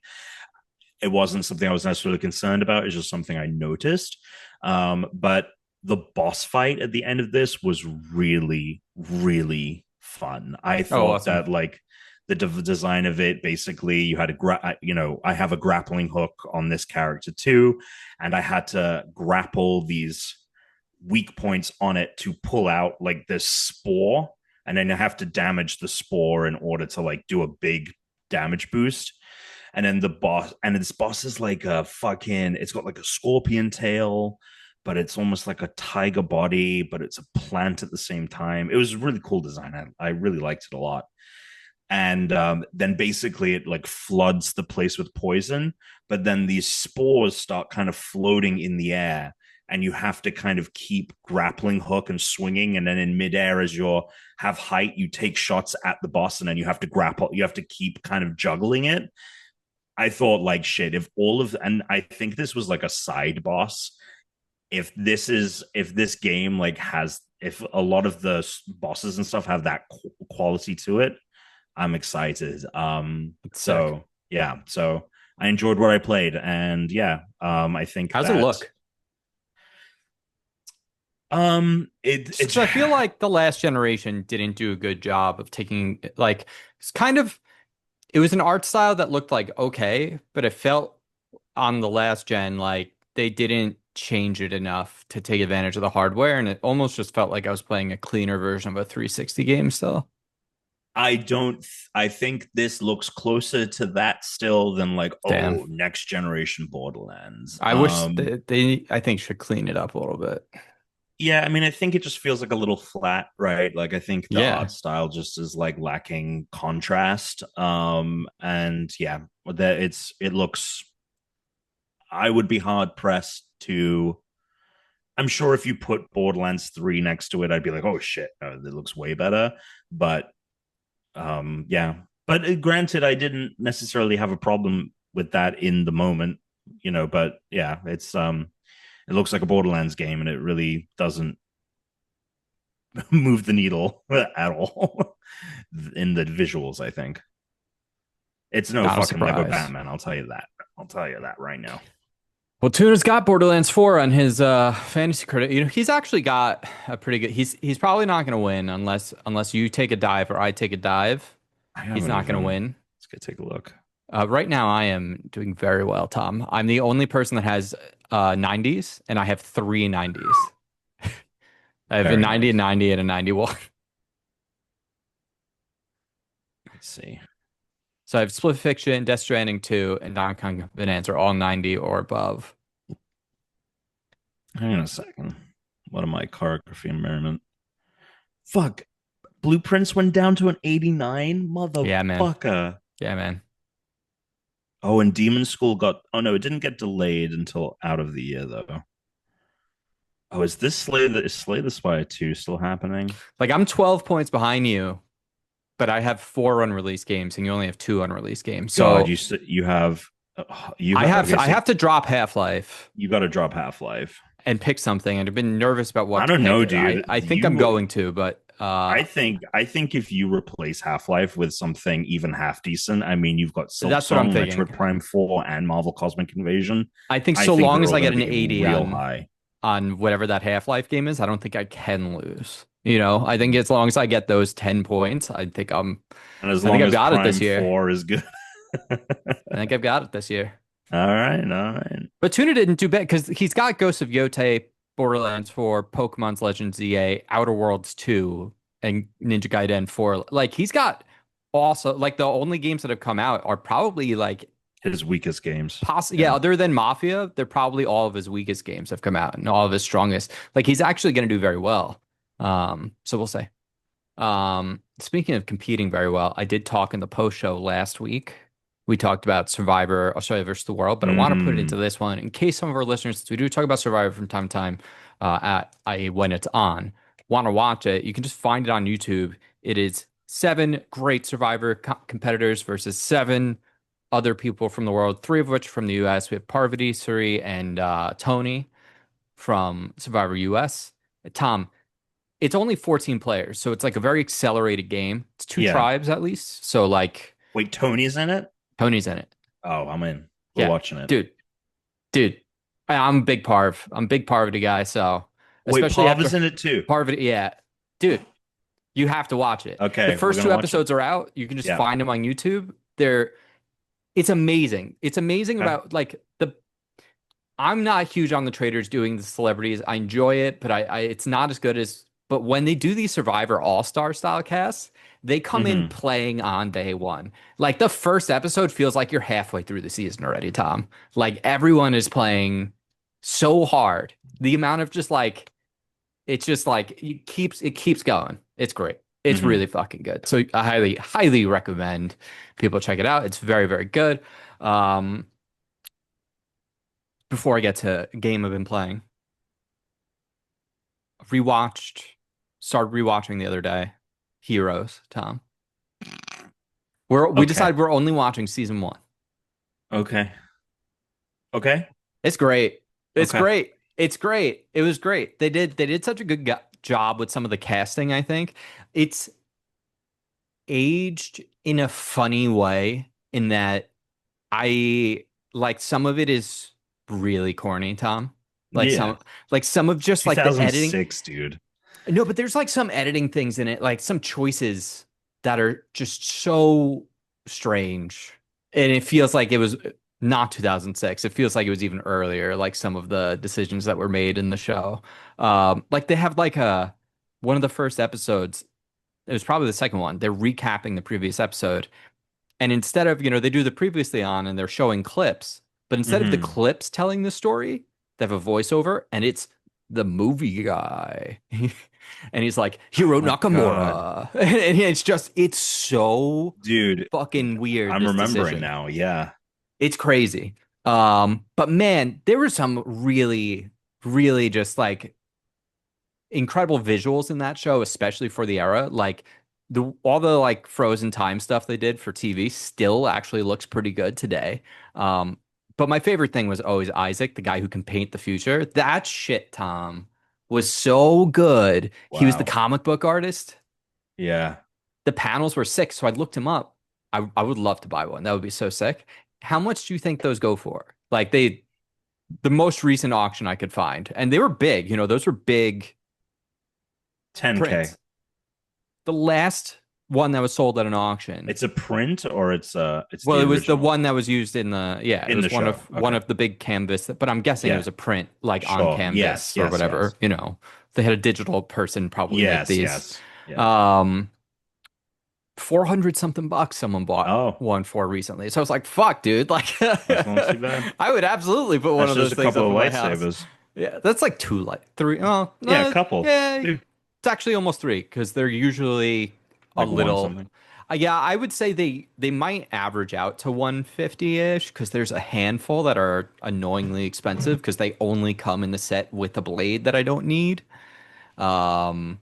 It wasn't something I was necessarily concerned about. It's just something I noticed. But the boss fight at the end of this was really, really fun. I oh, thought awesome. that like the design of it, basically, you had I have a grappling hook on this character too, and I had to grapple these weak points on it to pull out like this spore, and then I have to damage the spore in order to like do a big damage boost. And then this boss is like a fucking, it's got like a scorpion tail, but it's almost like a tiger body, but it's a plant at the same time. It was a really cool design. I really liked it a lot. And then basically it like floods the place with poison, but then these spores start kind of floating in the air, and you have to kind of keep grappling hook and swinging, and then in midair as you have height, you take shots at the boss, and then you have to keep kind of juggling it. I thought like shit, and I think this was like a side boss. If this game like has, if a lot of the bosses and stuff have that quality to it, I'm excited. It's sick. So yeah, so I enjoyed what I played, and yeah, I think How's it that look? it's So I feel like the last generation didn't do a good job of taking like it's kind of it was an art style that looked like okay, but it felt on the last gen like they didn't change it enough to take advantage of the hardware, and it almost just felt like I was playing a cleaner version of a 360 game still. I don't. I think this looks closer to that still than like, Damn. oh, next generation Borderlands. I wish they I think should clean it up a little bit. Yeah, I mean, I think it just feels like a little flat, right? Like, I think the Yeah. art style just is like lacking contrast. And yeah, that it looks. I would be hard pressed to. I'm sure if you put Borderlands 3 next to it, I'd be like, oh shit, it looks way better. But yeah, but granted, I didn't necessarily have a problem with that in the moment, but yeah, it looks like a Borderlands game, and it really doesn't move the needle at all in the visuals. I think it's no Not a fucking Lego surprise. Batman. I'll tell you that. I'll tell you that right now. Well, Tuna's got Borderlands 4 on his fantasy critic. He's actually got a pretty good he's probably not going to win unless you take a dive or I take a dive. I He's haven't not going to even. win. Let's go take a look. Right now I am doing very well, Tom. I'm the only person that has 90s and I have three 90s. I have a Very 90 and nice. 90 and a 91. Let's see. So I have Split Fiction, Death Stranding 2, and Donkey Kong Bonanza are all 90 or above. Hang on a second. What am I? Choreography and merriment. Fuck. Blueprints went down to an 89, Yeah, man. motherfucker. Yeah, man. Oh, and Demon School got. Oh no, it didn't get delayed until out of the year though. Oh, is this Slay the Spire 2 still happening? Like I'm 12 points behind you, but I have four unreleased games and you only have two unreleased games. God, So you have okay, I so have to drop Half-Life you got to drop Half Life. and pick something, and I've been nervous about I what to don't know, pick. dude. I think I'm You, going to, but I think if you replace Half Life with something even half decent, I mean, you've got that's what I'm Silksong, thinking. Metroid Prime 4, and Marvel Cosmic Invasion. I think I so think long they're as all I going get to an be 80 real high. on whatever that Half-Life game is, I don't think I can lose. I think as long as I get those 10 points, And as I think long I've as got it this Prime year. 4 is good. I think I've got it this year. All right, all right. But Tuna didn't do bad because he's got Ghosts of Yotei, Borderlands 4, Pokemon's Legends ZA, Outer Worlds 2, and Ninja Gaiden 4. Like he's got also like the only games that have come out are probably like His weakest games. possibly Yeah. other than Mafia, they're probably all of his weakest games have come out and all of his strongest. Like he's actually going to do very well. So we'll see. Speaking of competing very well, I did talk in the post show last week. We talked about Survivor, Australia versus the world, but I want to put it into Mm. this one in case some of our listeners, we do talk about Survivor from time to time, when it's on, want to watch it. You can just find it on YouTube. It is seven great Survivor competitors versus seven other people from the world, three of which from the U.S. We have Parvati, Suri, and Tony from Survivor US. Tom, it's only 14 players, so it's like a very accelerated game. It's two Yeah. tribes at least. So like Wait, Tony's in it? Tony's in it. Oh, I'm in. We're Yeah. watching it. Dude. I'm a big Parv. I'm a big Parvati guy, so Wait, especially Pav is after in it too. Parvati, yeah. Dude, you have to watch it. The Okay, we're first gonna two watch it. episodes are out. You can just Yeah. find them on YouTube. It's amazing. It's amazing Okay. about like the I'm not huge on the traders doing the celebrities. I enjoy it, but I it's not as good as but when they do these Survivor All-Star style casts, they come in Hmm. playing on day one. Like the first episode feels like you're halfway through the season already, Tom. Like everyone is playing so hard. The amount of just like it's just like it keeps going. It's great. It's Hmm. really fucking good. So I highly recommend people check it out. It's very, very good. Um, before I get to a game I've been playing, rewatched, started rewatching the other day. Heroes, Tom. We Okay. decided we're only watching season one. Okay. Okay. It's great. It's Okay. great. It's great. It was great. They did such a good job with some of the casting, I think. It's aged in a funny way in that I like some of it is really corny, Tom. Like Yeah. some of just like the editing. 2006, dude. No, but there's like some editing things in it, like some choices that are just so strange. And it feels like it was not 2006. It feels like it was even earlier, like some of the decisions that were made in the show. Like they have like a one of the first episodes, it was probably the second one. They're recapping the previous episode. And instead of, they do the previously on and they're showing clips, but instead of the Hmm. clips telling the story, they have a voiceover and it's the movie guy. And he's like, Oh Hiro my God. Nakamura. And it's so Dude, fucking weird, I'm this remembering decision. now. Yeah. It's crazy. But man, there were some really, really just like incredible visuals in that show, especially for the era. Like the all the like frozen time stuff they did for TV still actually looks pretty good today. Um, but my favorite thing was always Isaac, the guy who can paint the future. That shit, Tom, was so good. He was the Wow. comic book artist. Yeah. The panels were sick, so I looked him up. I would love to buy one. That would be so sick. How much do you think those go for? Like the most recent auction I could find, and they were big. Those were big 10K. prints. The last one that was sold at an auction. It's a print or it's Well, the it was the original one that was used in the yeah, it in the was one of show. one Okay. of the big canvas, but I'm guessing it Yeah. was a print like on Sure. Yes. canvas or Yes. whatever, Yes. They had a digital person probably make Yes. these. Yes. Yeah. Um 400 something bucks someone bought Oh, one for recently. So I was like, fuck, dude, like that's not too bad. I would absolutely put one That's of just those a things couple up of in my house. lightsabers. Yeah, that's like two light three. Oh, Yeah, a couple. yeah, Dude, it's actually almost three because they're usually a like one little. something. Yeah, I would say they might average out to 150-ish because there's a handful that are annoyingly expensive because they only come in the set with a blade that I don't need. Um,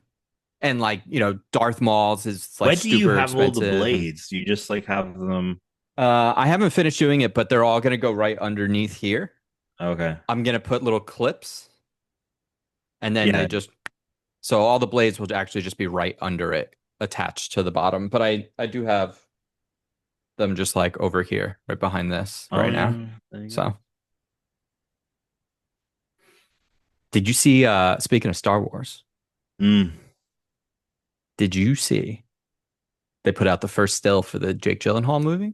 and like, Darth Maul's is like Where do you super have all the expensive and blades? You just like have them. I haven't finished doing it, but they're all gonna go right underneath here. Okay. I'm gonna put little clips and then they Yeah. just so all the blades will actually just be right under it, attached to the bottom. But I do have them just like over here, right behind this Oh right now. yeah. There you go. So did you see speaking of Star Wars, Mm. did you see they put out the first still for the Jake Gyllenhaal movie?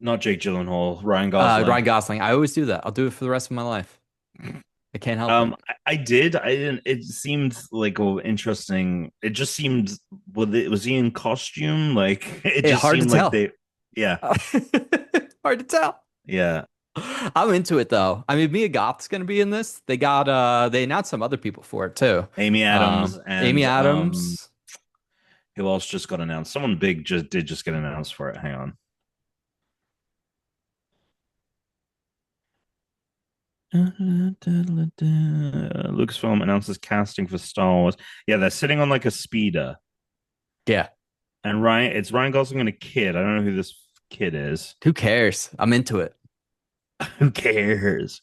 Not Jake Gyllenhaal, Ryan Gosling. Ryan Gosling. I always do that. I'll do it for the rest of my life. I can't help it. I did. I didn't. It seemed like interesting. It just seemed. Was he in costume? Like it Yeah, just hard to seemed like tell. they. Yeah, Hard to tell. yeah. I'm into it though. I mean, Mia Goth's gonna be in this. They announced some other people for it too. Amy Adams Amy and Adams. who else just got announced? Someone big just get announced for it. Hang on. Lucasfilm announces casting for Star Wars. Yeah, they're sitting on like a speeder, Yeah. and it's Ryan Gosling and a kid. I don't know who this kid is. Who cares? I'm into it. Who cares?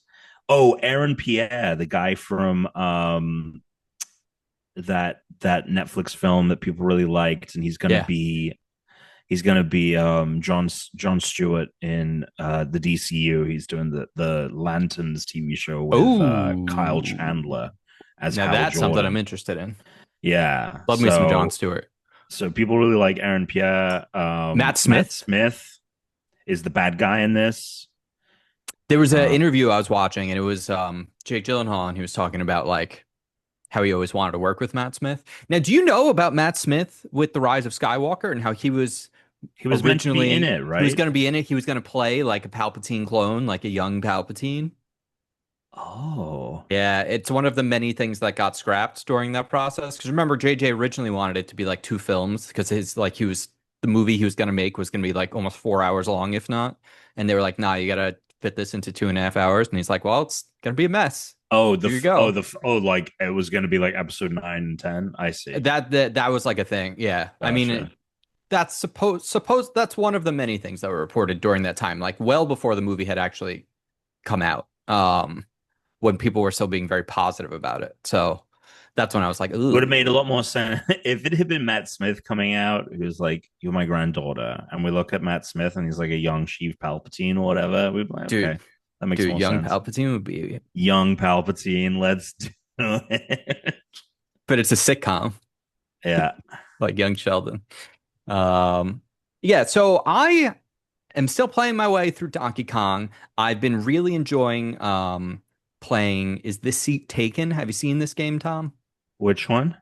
Oh, Aaron Pierre, the guy from that Netflix film that people really liked, and Yeah. he's gonna be John Stewart in the DCU. He's doing the Lanterns TV show with Kyle Oh, Chandler as now Hal that's something I'm Jordan. interested in. Yeah, Love me some Jon Stewart. so people really like Aaron Pierre. Matt Matt Smith. Smith is the bad guy in this. There was an Uh, interview I was watching, and it was Jake Gyllenhaal, and he was talking about like how he always wanted to work with Matt Smith. Now, do you know about Matt Smith with The Rise of Skywalker and how he was he was meant to be in originally it, he was right? going to be in it. He was going to play like a Palpatine clone, like a young Palpatine. Oh, Yeah, it's one of the many things that got scrapped during that process. Because remember, JJ originally wanted it to be like two films because the movie he was going to make was going to be like almost 4 hours long, if not. And they were like, nah, you got to fit this into 2.5 hours. And he's like, well, it's going to be a mess. Here you go. like it was going to be like episode 9 and 10. I see. That was like a thing. Yeah. I mean, Gotcha. that's suppose that's one of the many things that were reported during that time, like well before the movie had actually come out. When people were still being very positive about it. So That's when I was like, Would have ooh, made a lot more sense if it had been Matt Smith coming out, who's like, "You're my granddaughter," and we look at Matt Smith and he's like a young Sheev Palpatine or whatever. We'd be like, dude, okay, that makes dude, more young sense. Palpatine would be, Young Palpatine, let's do it. but it's a sitcom Yeah. like Young Sheldon. Um, yeah, so I am still playing my way through Donkey Kong. I've been really enjoying playing Is This Seat Taken? Have you seen this game, Tom? Which one?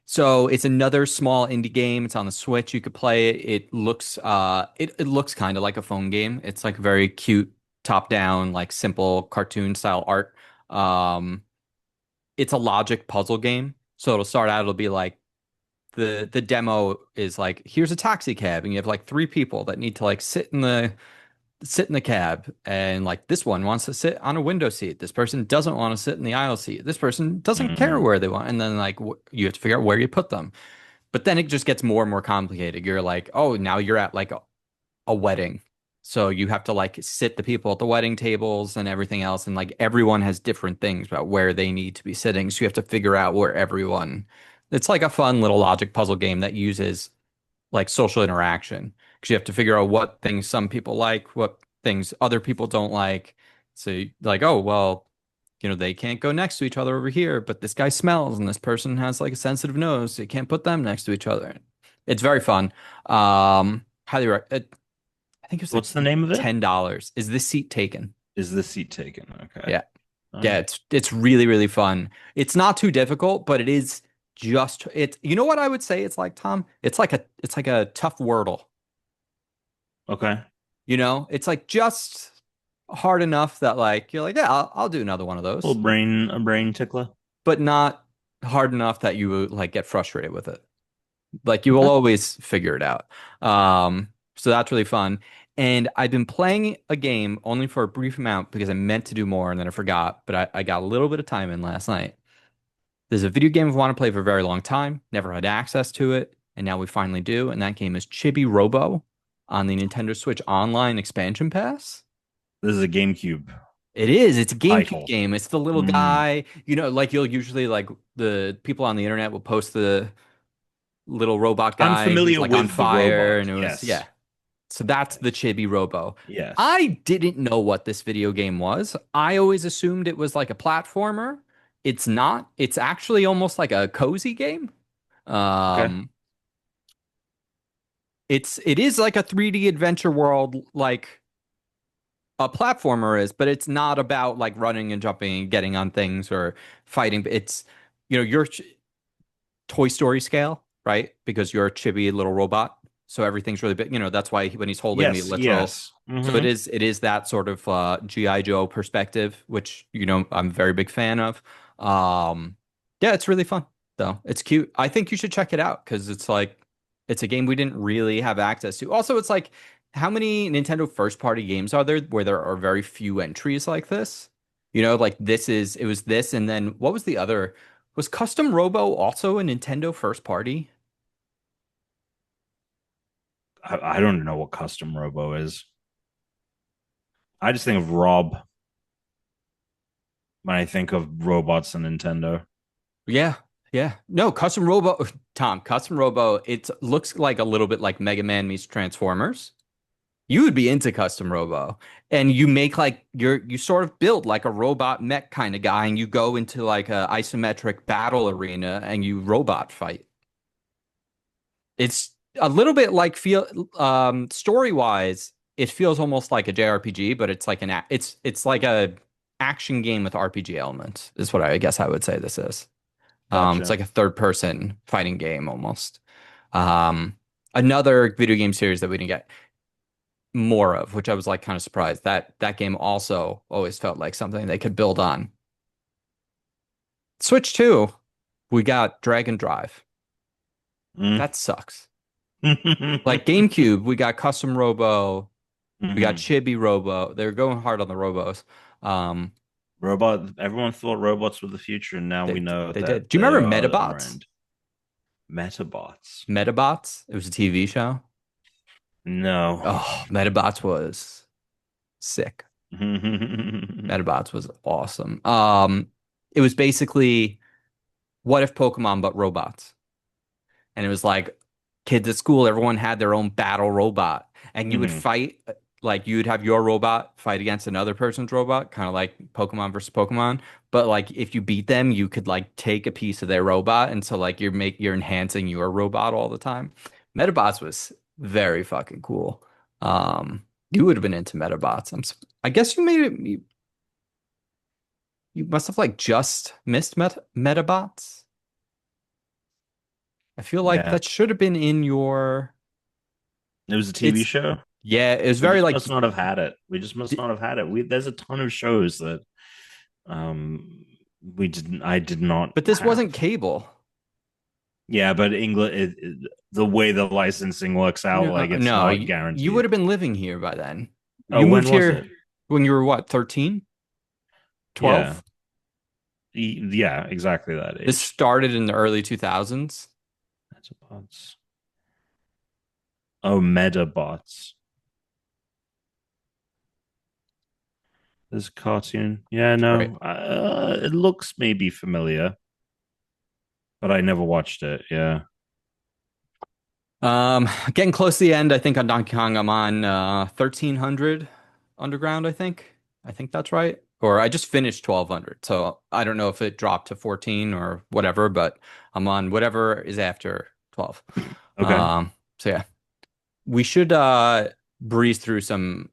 So it's another small indie game. It's on the Switch. You could play it. It looks kind of like a phone game. It's like very cute, top-down, like simple cartoon style art. Um, it's a logic puzzle game. So it'll start out, it'll be like the demo is like, here's a taxi cab, and you have like three people that need to like sit in the cab, and like this one wants to sit on a window seat. This person doesn't want to sit in the aisle seat. This person doesn't care Mm, where they want, and then like you have to figure out where you put them. But then it just gets more and more complicated. You're like, oh, now you're at like a wedding. So you have to like sit the people at the wedding tables and everything else. And like everyone has different things about where they need to be sitting. So you have to figure out where everyone. It's like a fun little logic puzzle game that uses like social interaction because you have to figure out what things some people like, what things other people don't like. So like, oh, well, they can't go next to each other over here, but this guy smells and this person has like a sensitive nose, so you can't put them next to each other. It's very fun. I think it was like what's the name of it? $10. Is this seat taken? Is the seat taken? Okay. Yeah. All Yeah, right. it's really, really fun. It's not too difficult, but it is just it's you know what I would say it's like, Tom? It's like a tough Wordle. Okay. It's like just hard enough that like you're like, yeah, I'll do another one of A those, brain tickler. but not hard enough that you would like get frustrated with it. Like you will Okay. always figure it out. So that's really fun. And I've been playing a game only for a brief amount because I meant to do more and then I forgot, but I got a little bit of time in last night. There's a video game I've wanted to play for a very long time, never had access to it, and now we finally do. And that game is Chibi Robo on the Nintendo Switch Online Expansion Pass. This is a GameCube It is. It's a GameCube title. game. It's the little Mm. guy. Like you'll usually like the people on the internet will post the little robot I'm guy who's familiar like on with the fire, robot. and it was Yes. yeah. So that's the Chibi Robo. Yes. I didn't know what this video game was. I always assumed it was like a platformer. It's not. It's actually almost like a cozy game. Okay. Um, it is like a 3D adventure world, like a platformer is, but it's not about like running and jumping and getting on things or fighting. It's your Toy Story scale, right? Because you're a chibi little robot, so everything's really big. That's why when he's holding the Yes. literal. Yes. So it Hmm. is it is that sort of G.I. Joe perspective, which I'm a very big fan of. Um, yeah, it's really fun though. It's cute. I think you should check it out because it's a game we didn't really have access to. Also, it's like how many Nintendo first party games are there where there are very few entries like this? Like it was this, and then what was the other? Was Custom Robo also a Nintendo first party? I don't know what custom Robo is. I just think of Rob when I think of robots and Nintendo. Yeah, yeah. No, Custom Robo, Tom, Custom Robo, it looks like a little bit like Mega Man meets Transformers. You would be into Custom Robo. And you make like you sort of build like a robot mech kind of guy, and you go into like a isometric battle arena and you robot fight. It's a little bit like story wise, it feels almost like a JRPG, but it's like it's like a action game with RPG elements, is what I guess I would say this is. It's Gotcha. like a third person fighting game almost. Um, Another video game series that we didn't get more of, which I was like kind of surprised that game also always felt like something they could build on. Switch 2, we got Dragon Drive. Mm. That sucks. Like GameCube, we got Custom Robo, we got Mhm. Chibi Robo. They're going hard on the Robos. Um, Robot. Everyone thought robots were the future, and now we they know they that did. Do you they remember are our Medabots? end. Metabots. Medabots? It was a TV show. No. Oh, Medabots was sick. Medabots was awesome. It was basically what if Pokemon but robots? And it was like kids at school, everyone had their own battle robot, and you would Hmm. fight like you'd have your robot fight against another person's robot, kind of like Pokemon versus Pokemon. But like if you beat them, you could like take a piece of their robot, and so like you're enhancing your robot all the time. Medabots was very fucking cool. You would have been into Medabots. I guess you made it. You must have like just missed Medabots. I feel like Yeah, that should have been in your. it was a TV It's show. yeah, it was We very just like must not have had it. We just must not have had it. There's a ton of shows that um we didn't. I did not but this have. wasn't cable. Yeah, but English, the way the licensing works out, No, like it's no, not you would guaranteed. have been living here by then. Oh, You when moved was here it? when you were what, 13, Yeah, 12? yeah, exactly that This age. started in the early 2000s. That's a bots. Oh, Medabots. There's a cartoon. Yeah, It's great. no, it looks maybe familiar, but I never watched it. Yeah. Getting close to the end, I think on Donkey Kong, I'm on 1300 underground, I think. I think that's right. Or I just finished 1200. So I don't know if it dropped to 14 or whatever, but I'm on whatever is after 12. Okay, So yeah. We should breeze through some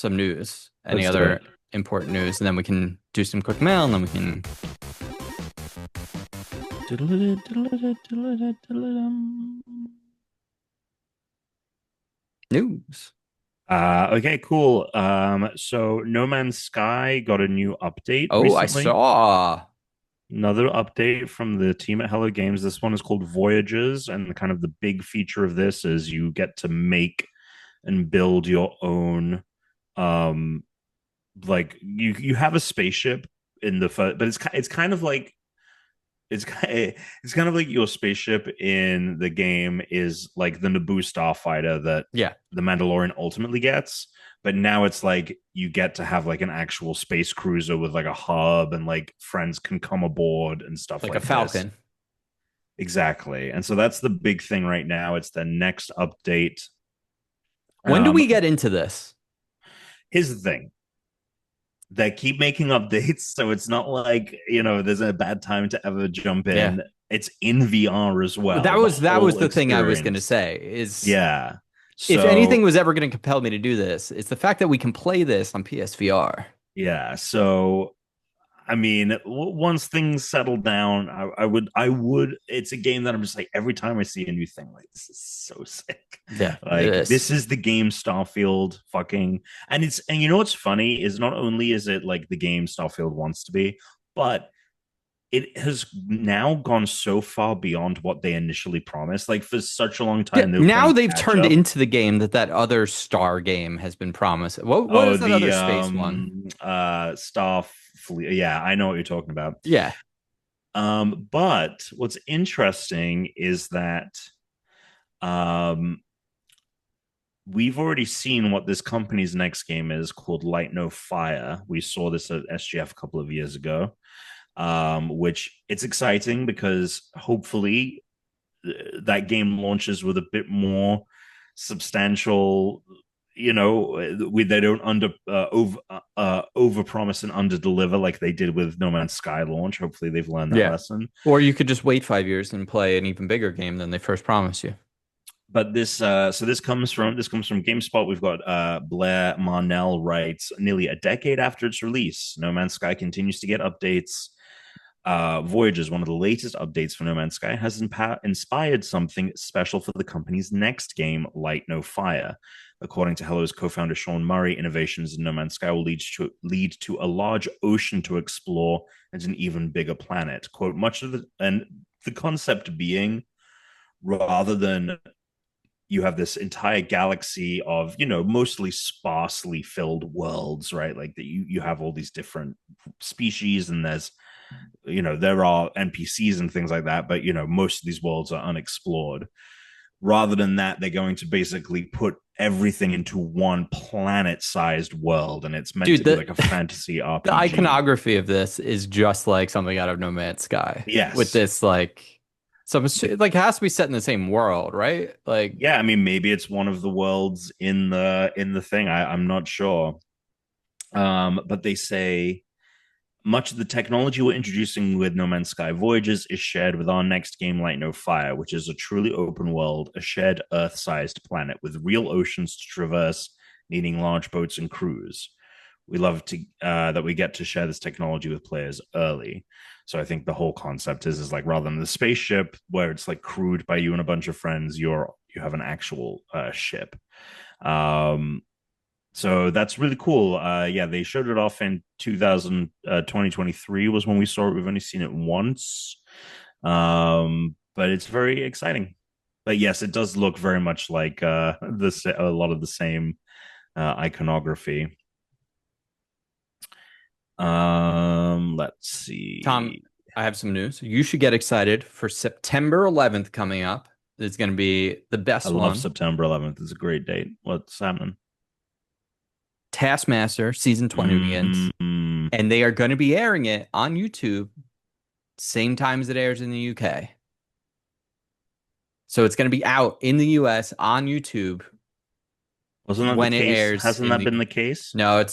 news. Any let's do other it. important news, and then we can do some quick mail, and then we can news. Okay, cool. So No Man's Sky got a new update Oh, I recently. saw. Another update from the team at Hello Games. This one is called Voyages, and kind of the big feature of this is you get to make and build your own like you have a spaceship in the first, but it's kind of like it's kind of like your spaceship in the game is like the Naboo starfighter that Yeah, the Mandalorian ultimately gets, but now it's like you get to have like an actual space cruiser with like a hub and like friends can come aboard and stuff like a like this. Falcon. Exactly. And so that's the big thing right now. It's the next update. When do we Um get into this? Here's the thing. They keep making updates, so it's not like, there's a bad time to ever jump Yeah, in. It's in VR as well, that the was whole the thing I was going to experience. say is Yeah. if anything So was ever going to compel me to do this, it's the fact that we can play this on PSVR. yeah. So I mean, once things settle down, I would. It's a game that I'm just like every time I see a new thing, like this is so sick. Yeah, it Like is. this is the game Starfield fucking, and you know what's funny is not only is it like the game Starfield wants to be, but it has now gone so far beyond what they initially promised. Like for such a long Yeah, time, they were now playing they've catch turned up. into the game that other Star game has been promised. What Oh, is that the other space one? Starfleet. Yeah, I know what you're talking about. Yeah, But what's interesting is that um, we've already seen what this company's next game is called Light No Fire. We saw this at SGF a couple of years ago, which it's exciting because hopefully that game launches with a bit more substantial. They don't over promise and under deliver like they did with No Man's Sky launch. Hopefully, they've learned that yeah. lesson. Or you could just wait 5 years and play an even bigger game than they first promised you. But this comes from GameSpot. We've got Blair Marnell writes, nearly a decade after its release, No Man's Sky continues to get updates. Voyages, one of the latest updates for No Man's Sky, has inspired something special for the company's next game, Light No Fire. According to Hello's co-founder Sean Murray, innovations in No Man's Sky will lead to a large ocean to explore and an even bigger planet. Quote, much of the concept being, rather than you have this entire galaxy of mostly sparsely filled worlds, right? Like that you have all these different species, and there are NPCs and things like that, but most of these worlds are unexplored. Rather than that, they're going to basically put everything into one planet-sized world, and it's meant Dude, to be like a fantasy the RPG. iconography of this is just like something out of No Man's Sky with Yes. this like some like it has to be set in the same world, right? Like, Yeah, I mean, maybe it's one of the worlds in the thing. I'm not sure. But they say much of the technology we're introducing with No Man's Sky Voyages is shared with our next game, Light No Fire, which is a truly open world, a shared Earth-sized planet with real oceans to traverse, needing large boats and crews. We love to that we get to share this technology with players early. So I think the whole concept is like rather than the spaceship where it's like crewed by you and a bunch of friends, you have an actual ship. Um, so that's really cool. Yeah, they showed it off in 2023 was when we saw it. We've only seen it once, but it's very exciting. But yes, it does look very much like this a lot of the same iconography. Let's Tom, see. I have some news. You should get excited for September 11th coming up. It's going to be the I best love one. September 11th. It's a great date. What's happening? Taskmaster season 20 begins, Mm, and they are going to be airing it on YouTube same time as it airs in the UK. So it's going to be out in the US on YouTube wasn't that the when it case? airs Hasn't in that the been the case? No,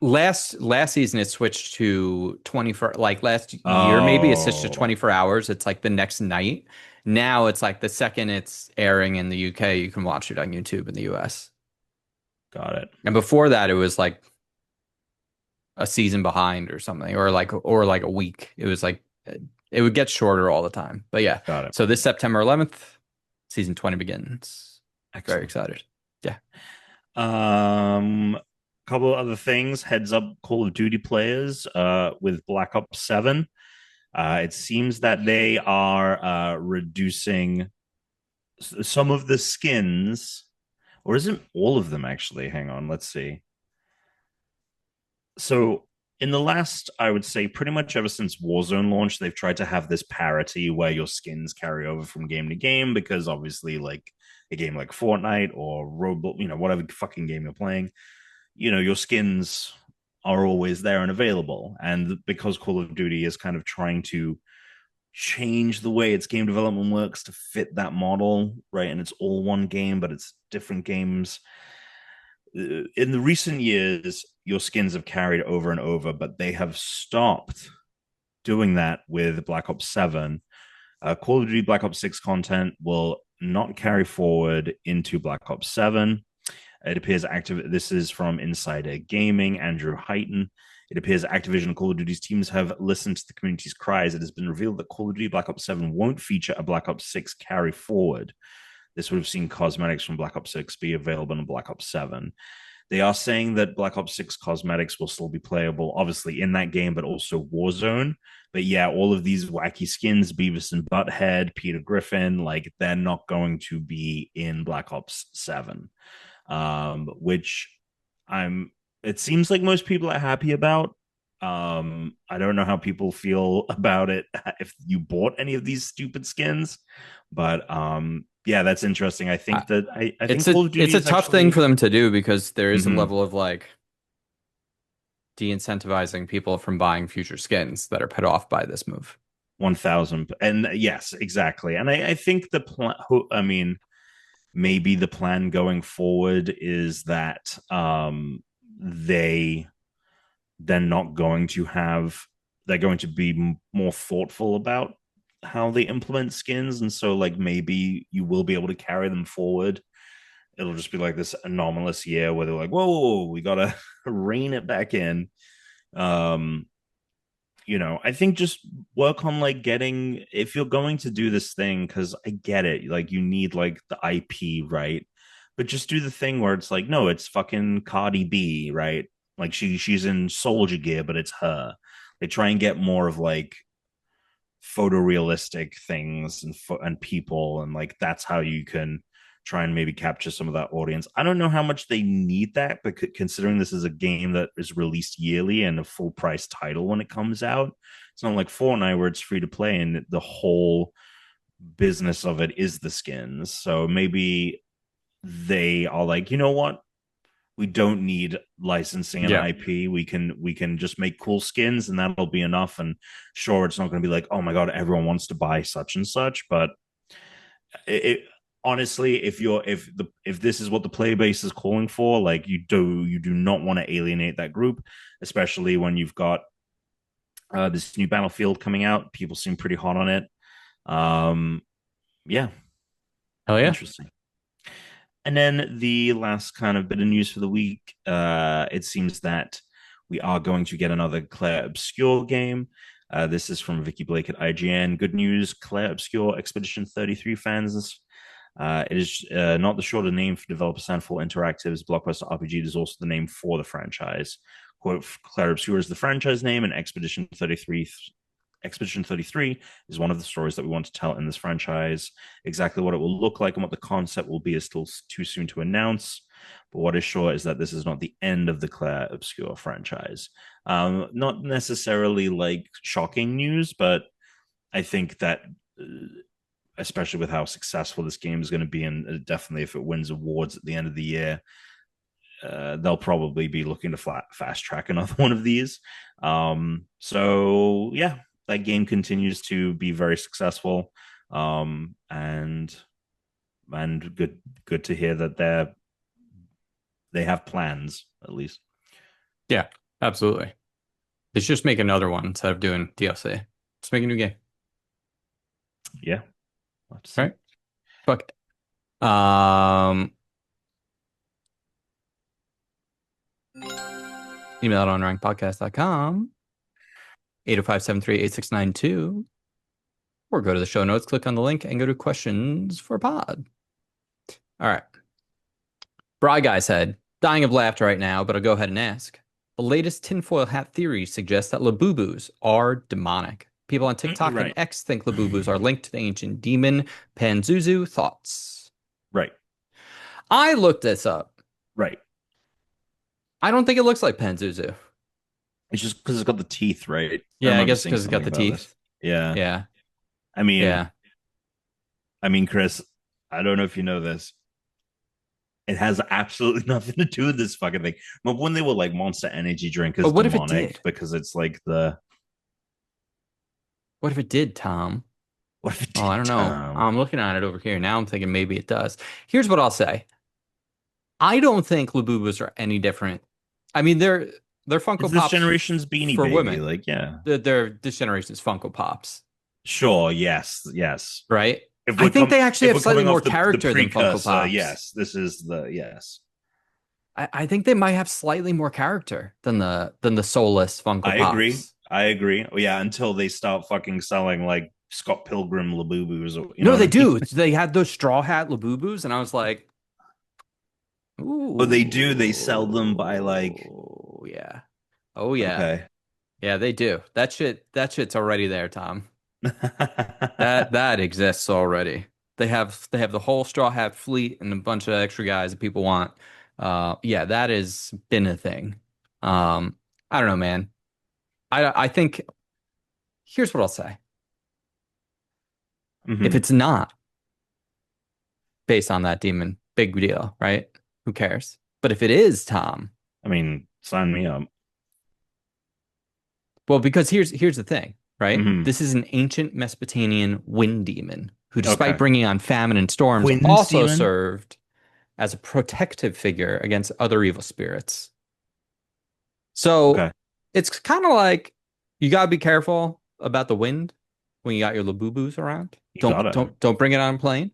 last season it switched to 24, like last year maybe it switched to Oh, 24 hours. It's like the next night. Now it's like the second it's airing in the UK, you can watch it on YouTube in the US. got it. And before that it was like a season behind or something or like a week. It was like it would get shorter all the time. But yeah. Got it. So this September 11th, season 20 begins. Very Excellent. excited. Yeah. Couple of other things. Heads up, Call of Duty players. With Black Ops 7. It seems that they are reducing some of the skins, or isn't all of them actually? Hang on, let's see. So in the last, I would say, pretty much ever since Warzone launched, they've tried to have this parity where your skins carry over from game to game because obviously, like a game like Fortnite or Robo, whatever fucking game you're playing, your skins are always there and available. And because Call of Duty is kind of trying to change the way its game development works to fit that model, right? And it's all one game, but it's different games. In the recent years, your skins have carried over and over, but they have stopped doing that with Black Ops 7. Call of Duty Black Ops 6 content will not carry forward into Black Ops 7. It appears active. This is from Insider Gaming, Andrew Heighton. It appears Activision and Call of Duty's teams have listened to the community's cries. It has been revealed that Call of Duty Black Ops 7 won't feature a Black Ops 6 carry forward. This would have seen cosmetics from Black Ops 6 be available in Black Ops 7. They are saying that Black Ops 6 cosmetics will still be playable, obviously, in that game, but also Warzone. But yeah, all of these wacky skins, Beavis and Butthead, Peter Griffin, like they're not going to be in Black Ops 7. Which it seems like most people are happy about. I don't know how people feel about it if you bought any of these stupid skins, but yeah, that's interesting. I I, think that I think it's Call a of it's Duty a is tough thing for actually them to do because there is a mhm, level of like de-incentivizing people from buying future skins that are put off by this move. 1,000. And yes, exactly. And I think the plan, I mean, maybe the plan going forward is that they're not going to have they're going to be more thoughtful about how they implement skins, and so like maybe you will be able to carry them forward. It'll just be like this anomalous year where they're like, whoa, we gotta rein it back in. um I think just work on like getting, if you're going to do this thing, because I get it, like you need like the IP, right? But just do the thing where it's like, no, it's fucking Cardi B, right? Like she's in soldier gear, but it's her. They try and get more of like photorealistic things and people, and like that's how you can try and maybe capture some of that audience. I don't know how much they need that, but considering this is a game that is released yearly and a full price title when it comes out, it's not like Fortnite where it's free to play and the whole business of it is the skins. So maybe they are like, you know what? We don't need licensing and Yeah. IP. We can just make cool skins and that'll be enough. And sure, it's not going to be like, oh my god, everyone wants to buy such and such, but it honestly, if this is what the player base is calling for, like you do not want to alienate that group, especially when you've got this new Battlefield coming out. People seem pretty hot on it. Um, yeah, Hell yeah. interesting. And then the last kind of bit of news for the week, it seems that we are going to get another Claire Obscure game. This is from Vicky Blake at IGN. Good news, Claire Obscure Expedition 33 fans. It is not the shorter name for developer Sandfall Interactive's blockbuster RPG. It is also the name for the franchise. Quote, Claire Obscure is the franchise name, and Expedition 33 is one of the stories that we want to tell in this franchise. Exactly what it will look like and what the concept will be is still too soon to announce. But what is sure is that this is not the end of the Claire Obscure franchise. Not necessarily like shocking news, but I think that, especially with how successful this game is going to be, and definitely if it wins awards at the end of the year, they'll probably be looking to fast track another one of these. So yeah, that game continues to be very successful, and good to hear that they have plans at least. Yeah, absolutely. They should just make another one instead of doing DLC. Just make a new game. Yeah, Right? Fuck it. Email it on rankedpodcast.com, 805-738-8692, or go to the show notes, click on the link, and go to questions for pod. All right. Bry Guy said, dying of laughter right now, but I'll go ahead and ask. The latest tinfoil hat theory suggests that Labubus are demonic. People on TikTok Right. and X think Labubus are linked to the ancient demon Panzuzu. Thoughts? Right. I looked this up. Right. I don't think it looks like Panzuzu. It's just because it's got the teeth, right? I Yeah, I remember guess seeing because it's got something the about this. teeth. Yeah. Yeah. I mean, Yeah. Chris, I don't know if you know this. It has absolutely nothing to do with this fucking thing. But when they were like Monster Energy drink is But what if it demonic did? because it's like the What if it did, Tom? what if it Oh, I don't did, know. I'm looking at it over here now. I'm thinking maybe it does. Here's what I'll say. I don't think Labubus are any different. I mean, they're It's Funko this Pops generation's Beanie for Baby. women. Like, yeah. They're this generation's Funko Pops, Sure, yes, yes. right? If I we're think come they actually if have we're slightly coming more off the character than Funko precursor, Pops. yes, this is the yes. I think they might have slightly more character than the soulless Funko I agree. Pops. I agree. Yeah, until they start fucking selling like Scott Pilgrim Labubus, or you know No, what they I mean? do. They had those straw hat Labubus, and I was like, Oh, they do. They sell them by like ooh, yeah. Oh yeah. okay. Yeah, they do. That shit's already there, Tom. That exists already. They have the whole Straw Hat fleet and a bunch of extra guys that people want. Yeah, that has been a thing. I don't know, man. I think here's what I'll say. If Mhm. it's not based on that demon, big deal, right? Who cares? But if it is, Tom, I mean, sign me up. well, because here's the thing, right? Mhm. This is an ancient Mesopotamian wind demon who, despite Okay. bringing on famine and storms, Quinn's also demon? served as a protective figure against other evil spirits. So Okay. it's kind of like you gotta be careful about the wind when you got your Labubus around. You Don't gotta. don't don't bring it on a plane.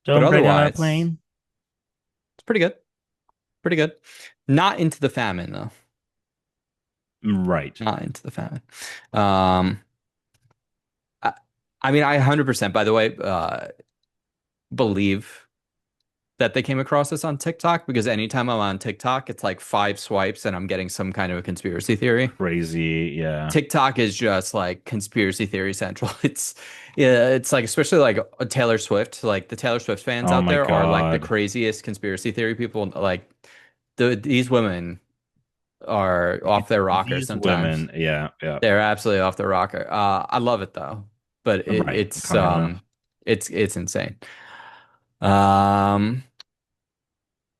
But Don't bring on a otherwise, plane. it's pretty good. Pretty good. Not into the famine though. Right. Not into the famine. Um, I, I mean, I 100%, by the way, believe that they came across this on TikTok because anytime I'm on TikTok, it's like 5 swipes and I'm getting some kind of a conspiracy theory. Crazy. Yeah. TikTok is just like conspiracy theory central. It's yeah, it's like especially like a Taylor Swift, like the Taylor Swift fans Oh out my there are like the God. craziest conspiracy theory people. Like these women are off their rocker These sometimes. women. Yeah. Yeah. They're absolutely off their rocker. I love it though, but Right. Can't hate enough. it's insane. Um,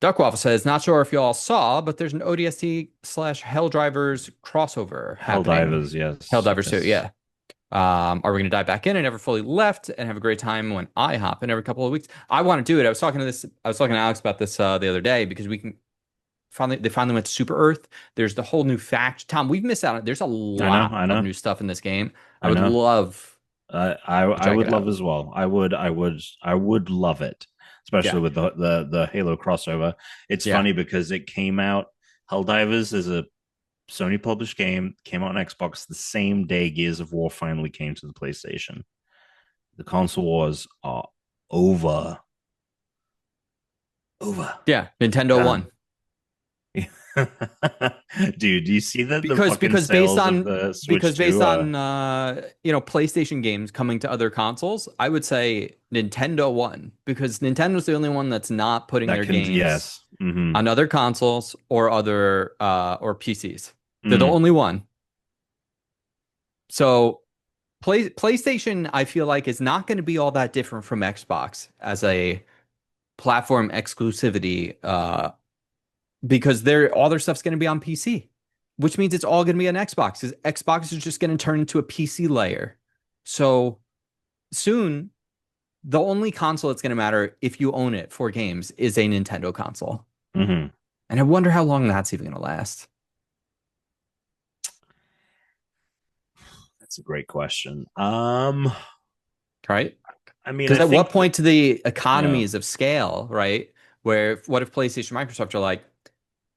Duckwaffle says, not sure if y'all saw, but there's an ODST slash Helldivers crossover happening. Helldivers, yes, Helldivers 2, yes. yeah. Are we going to dive back in and never fully left and have a great time when I hop in every couple of weeks? I want to do it. I was talking to Alex about this the other day because they finally went to Super Earth. There's the whole new fact. Tom, we've missed out on, there's a I know, lot I of know, new stuff in this game. I I would know. love to I check would it love out. as well. I would love it, especially Yeah. with the Halo crossover. It's Yeah. funny because it came out. Helldivers is a Sony published game, came out on Xbox the same day Gears of War finally came to the PlayStation. The console wars are over. Over. Yeah. Nintendo won. Done. Dude, do you see the Because fucking because based sales of on the Switch 2? PlayStation games coming to other consoles, I would say Nintendo won because Nintendo's the only one that's not putting That their can, games yes. Mm-hmm. on other consoles or other or PCs. They're the Mm. only one. So PlayStation, I feel like, is not going to be all that different from Xbox as a platform exclusivity, because all their stuff's going to be on PC, which means it's all going to be on Xbox. Because Xbox is just going to turn into a PC layer. So soon, the only console that's going to matter if you own it for games is a Nintendo console. Mm-hmm. And I wonder how long that's even going to last. That's a great question. Right? I mean, Because I at what think that, point do the yeah, economies of scale, right? Where what if PlayStation, Microsoft are like,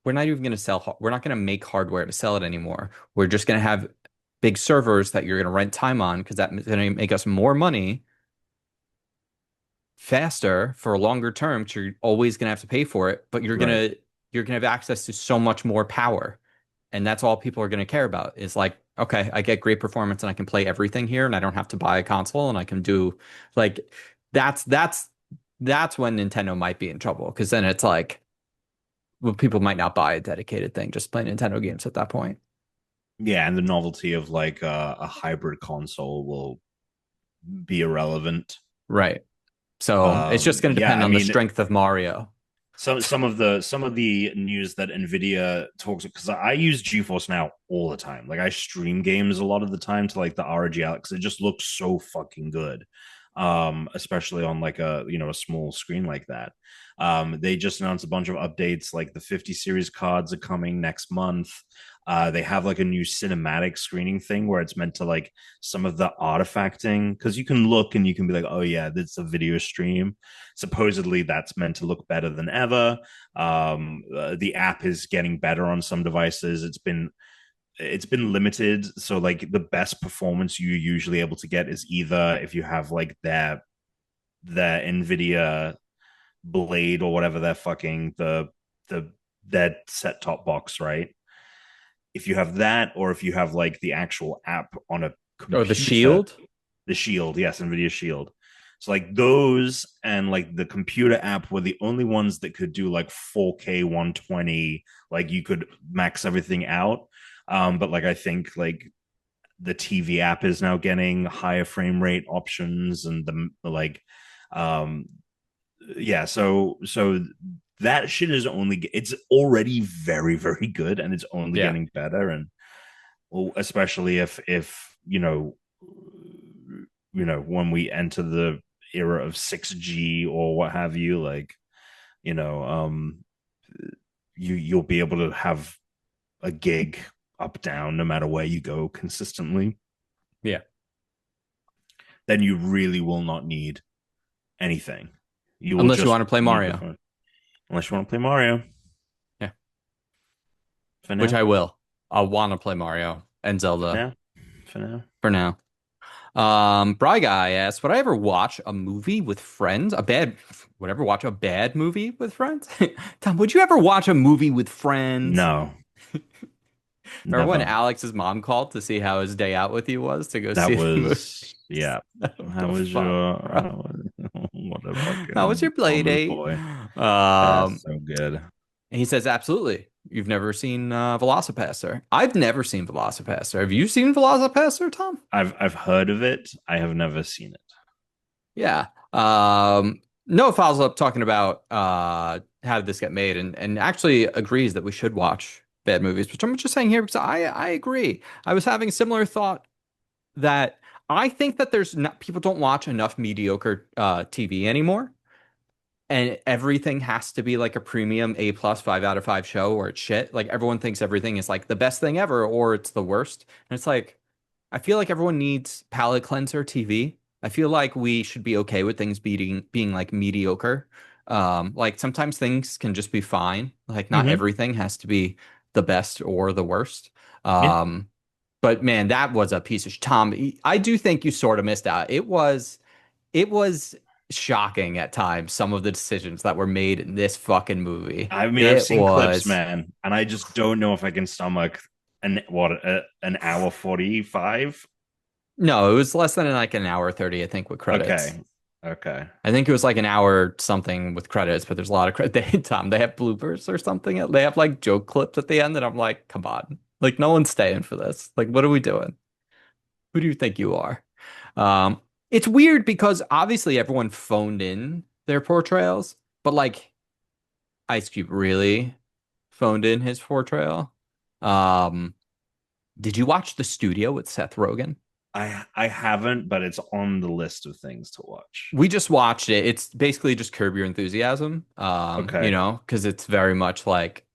we're not even going to we're not going to make hardware to sell it anymore. We're just going to have big servers that you're going to rent time on because that's going to make us more money faster for a longer term. So you're always going to have to pay for it, but right. you're going to have access to so much more power. And that's all people are going to care about is like, okay, I get great performance and I can play everything here and I don't have to buy a console and I can do like that's that's that's when Nintendo might be in trouble because then it's like, well, people might not buy a dedicated thing, just play Nintendo games at that point. Yeah, and the novelty of like a hybrid console will be irrelevant. Right. So it's just going to Yeah, depend I on the mean, strength of Mario. some of the news that Nvidia talks, because I use GeForce Now all the time. Like I stream games a lot of the time to like the ROG Alex. It just looks so fucking good. Especially on like a small screen like that. They just announced a bunch of updates, like the 50 series cards are coming next month. They have like a new cinematic screening thing where it's meant to like some of the artifacting, because you can look and you can be like, oh yeah, that's a video stream. Supposedly that's meant to look better than ever. The app is getting better on some devices. It's been limited, so like the best performance you're usually able to get is either if you have like their Nvidia Blade or whatever they're fucking the that set top box, right? If you have that, or if you have like the actual app on a Or the computer, Shield. the Shield, yes, Nvidia Shield. So like those and like the computer app were the only ones that could do like 4K 120, like you could max everything out. But like I think like the TV app is now getting higher frame rate options and the like um yeah, so that shit is only it's already very very good and it's only Yeah. getting better. And well, especially if when we enter the era of 6G or what have you, like you know you'll be able to have a gig up down no matter where you go consistently. Yeah. Then you really will not need anything. You will Unless you just want to play need the Mario. phone. Unless you want to play Mario Yeah. for Which now. I will. I'll want to play Mario and For Zelda now. For now. for now. Bry Guy asks, would I ever watch a movie with friends? Would I ever watch a bad movie with friends? Tom, would you ever watch a movie with friends? No. Remember when Never. Alex's mom called to see how his day out with you was to go That see the was, movies? yeah. What How the was fuck, your bro? what a How was your fucking play mama's date? boy. Um, That's so good. he says, absolutely. You've never seen Velocipaster. I've never seen Velocipaster. Have you seen Velocipaster, Tom? I've heard of it. I have never seen it. Yeah. No follows up talking about had this get made and actually agrees that we should watch bad movies, which I'm just saying here because I agree. I was having a similar thought that I think that there's not people don't watch enough mediocre TV anymore, and everything has to be like a premium A plus 5 out of 5 show or it's shit. Like everyone thinks everything is like the best thing ever or it's the worst. And it's like I feel like everyone needs palate cleanser TV. I feel like we should be okay with things being like mediocre. Like sometimes things can just be fine. Like not Hmm. everything has to be the best or the worst. Yeah. Um, but man, that was a piece of Tom. I do think you sort of missed out. It was shocking at times, some of the decisions that were made in this fucking movie. I mean, I've It seen clips, was man, and I just don't know if I can stomach an hour 45. no, it was less than like an hour 30, I think, with credits. Okay. Okay. I think it was like an hour something with credits, but there's a lot of credit. They have bloopers or something. They have like joke clips at the end, and I'm like, come on. Like no one's staying for this. Like, what are we doing? Who do you think you are? Um, it's weird because obviously everyone phoned in their portrayals, but like Ice Cube really phoned in his portrayal. Um, did you watch The Studio with Seth Rogen? I haven't, but it's on the list of things to watch. We just watched it. It's basically just Curb Your Enthusiasm. Okay. Because it's very much like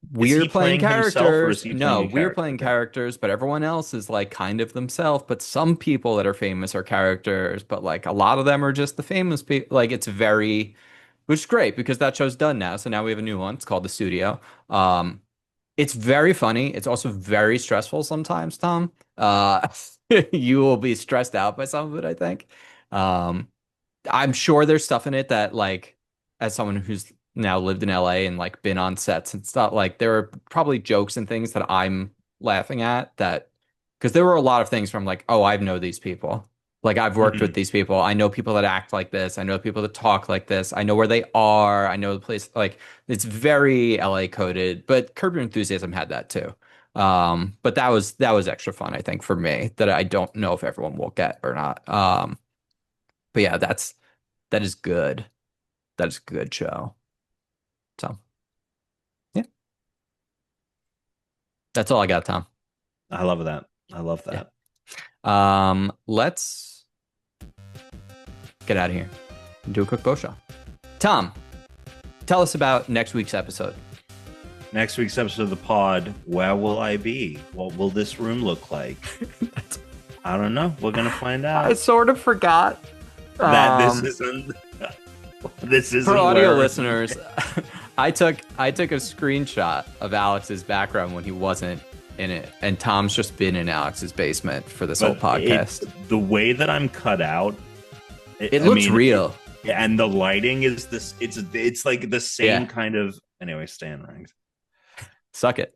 Is we're he playing playing himself or is characters. he playing No, a we're character? playing Okay. characters, but everyone else is like kind of themselves. But some people that are famous are characters, but like a lot of them are just the famous people. Like it's very, which is great because that show's done now. So now we have a new one. It's called The Studio. Um, it's very funny. It's also very stressful sometimes, Tom. You will be stressed out by some of it, I think. Um, I'm sure there's stuff in it that like as someone who's now lived in LA and like been on sets and stuff, like there are probably jokes and things that I'm laughing at that because there were a lot of things from like, oh, I know these people. Like I've worked with Mhm. these people. I know people that act like this. I know people that talk like this. I know where they are. I know the place like it's very LA coded, but Curb Your Enthusiasm had that too. But that was extra fun, I think, for me that I don't know if everyone will get or not. But yeah, that is good. That is a good show. So yeah, that's all I got, Tom. I love that. I love Yeah. that. Let's get out of here and do a quick bow shot. Tom, tell us about next week's episode. Next week's episode of the pod, where will I be? What will this room look like? I don't know. We're gonna find I out. sort of forgot. That Um, this isn't for audio where listeners, I took a screenshot of Alex's background when he wasn't in it, and Tom's just been in Alex's basement for this whole but podcast. the way that I'm cut out, It I looks mean, real. and the lighting is this. It's like the same Yeah, kind of. Anyway, stay unranked. suck it.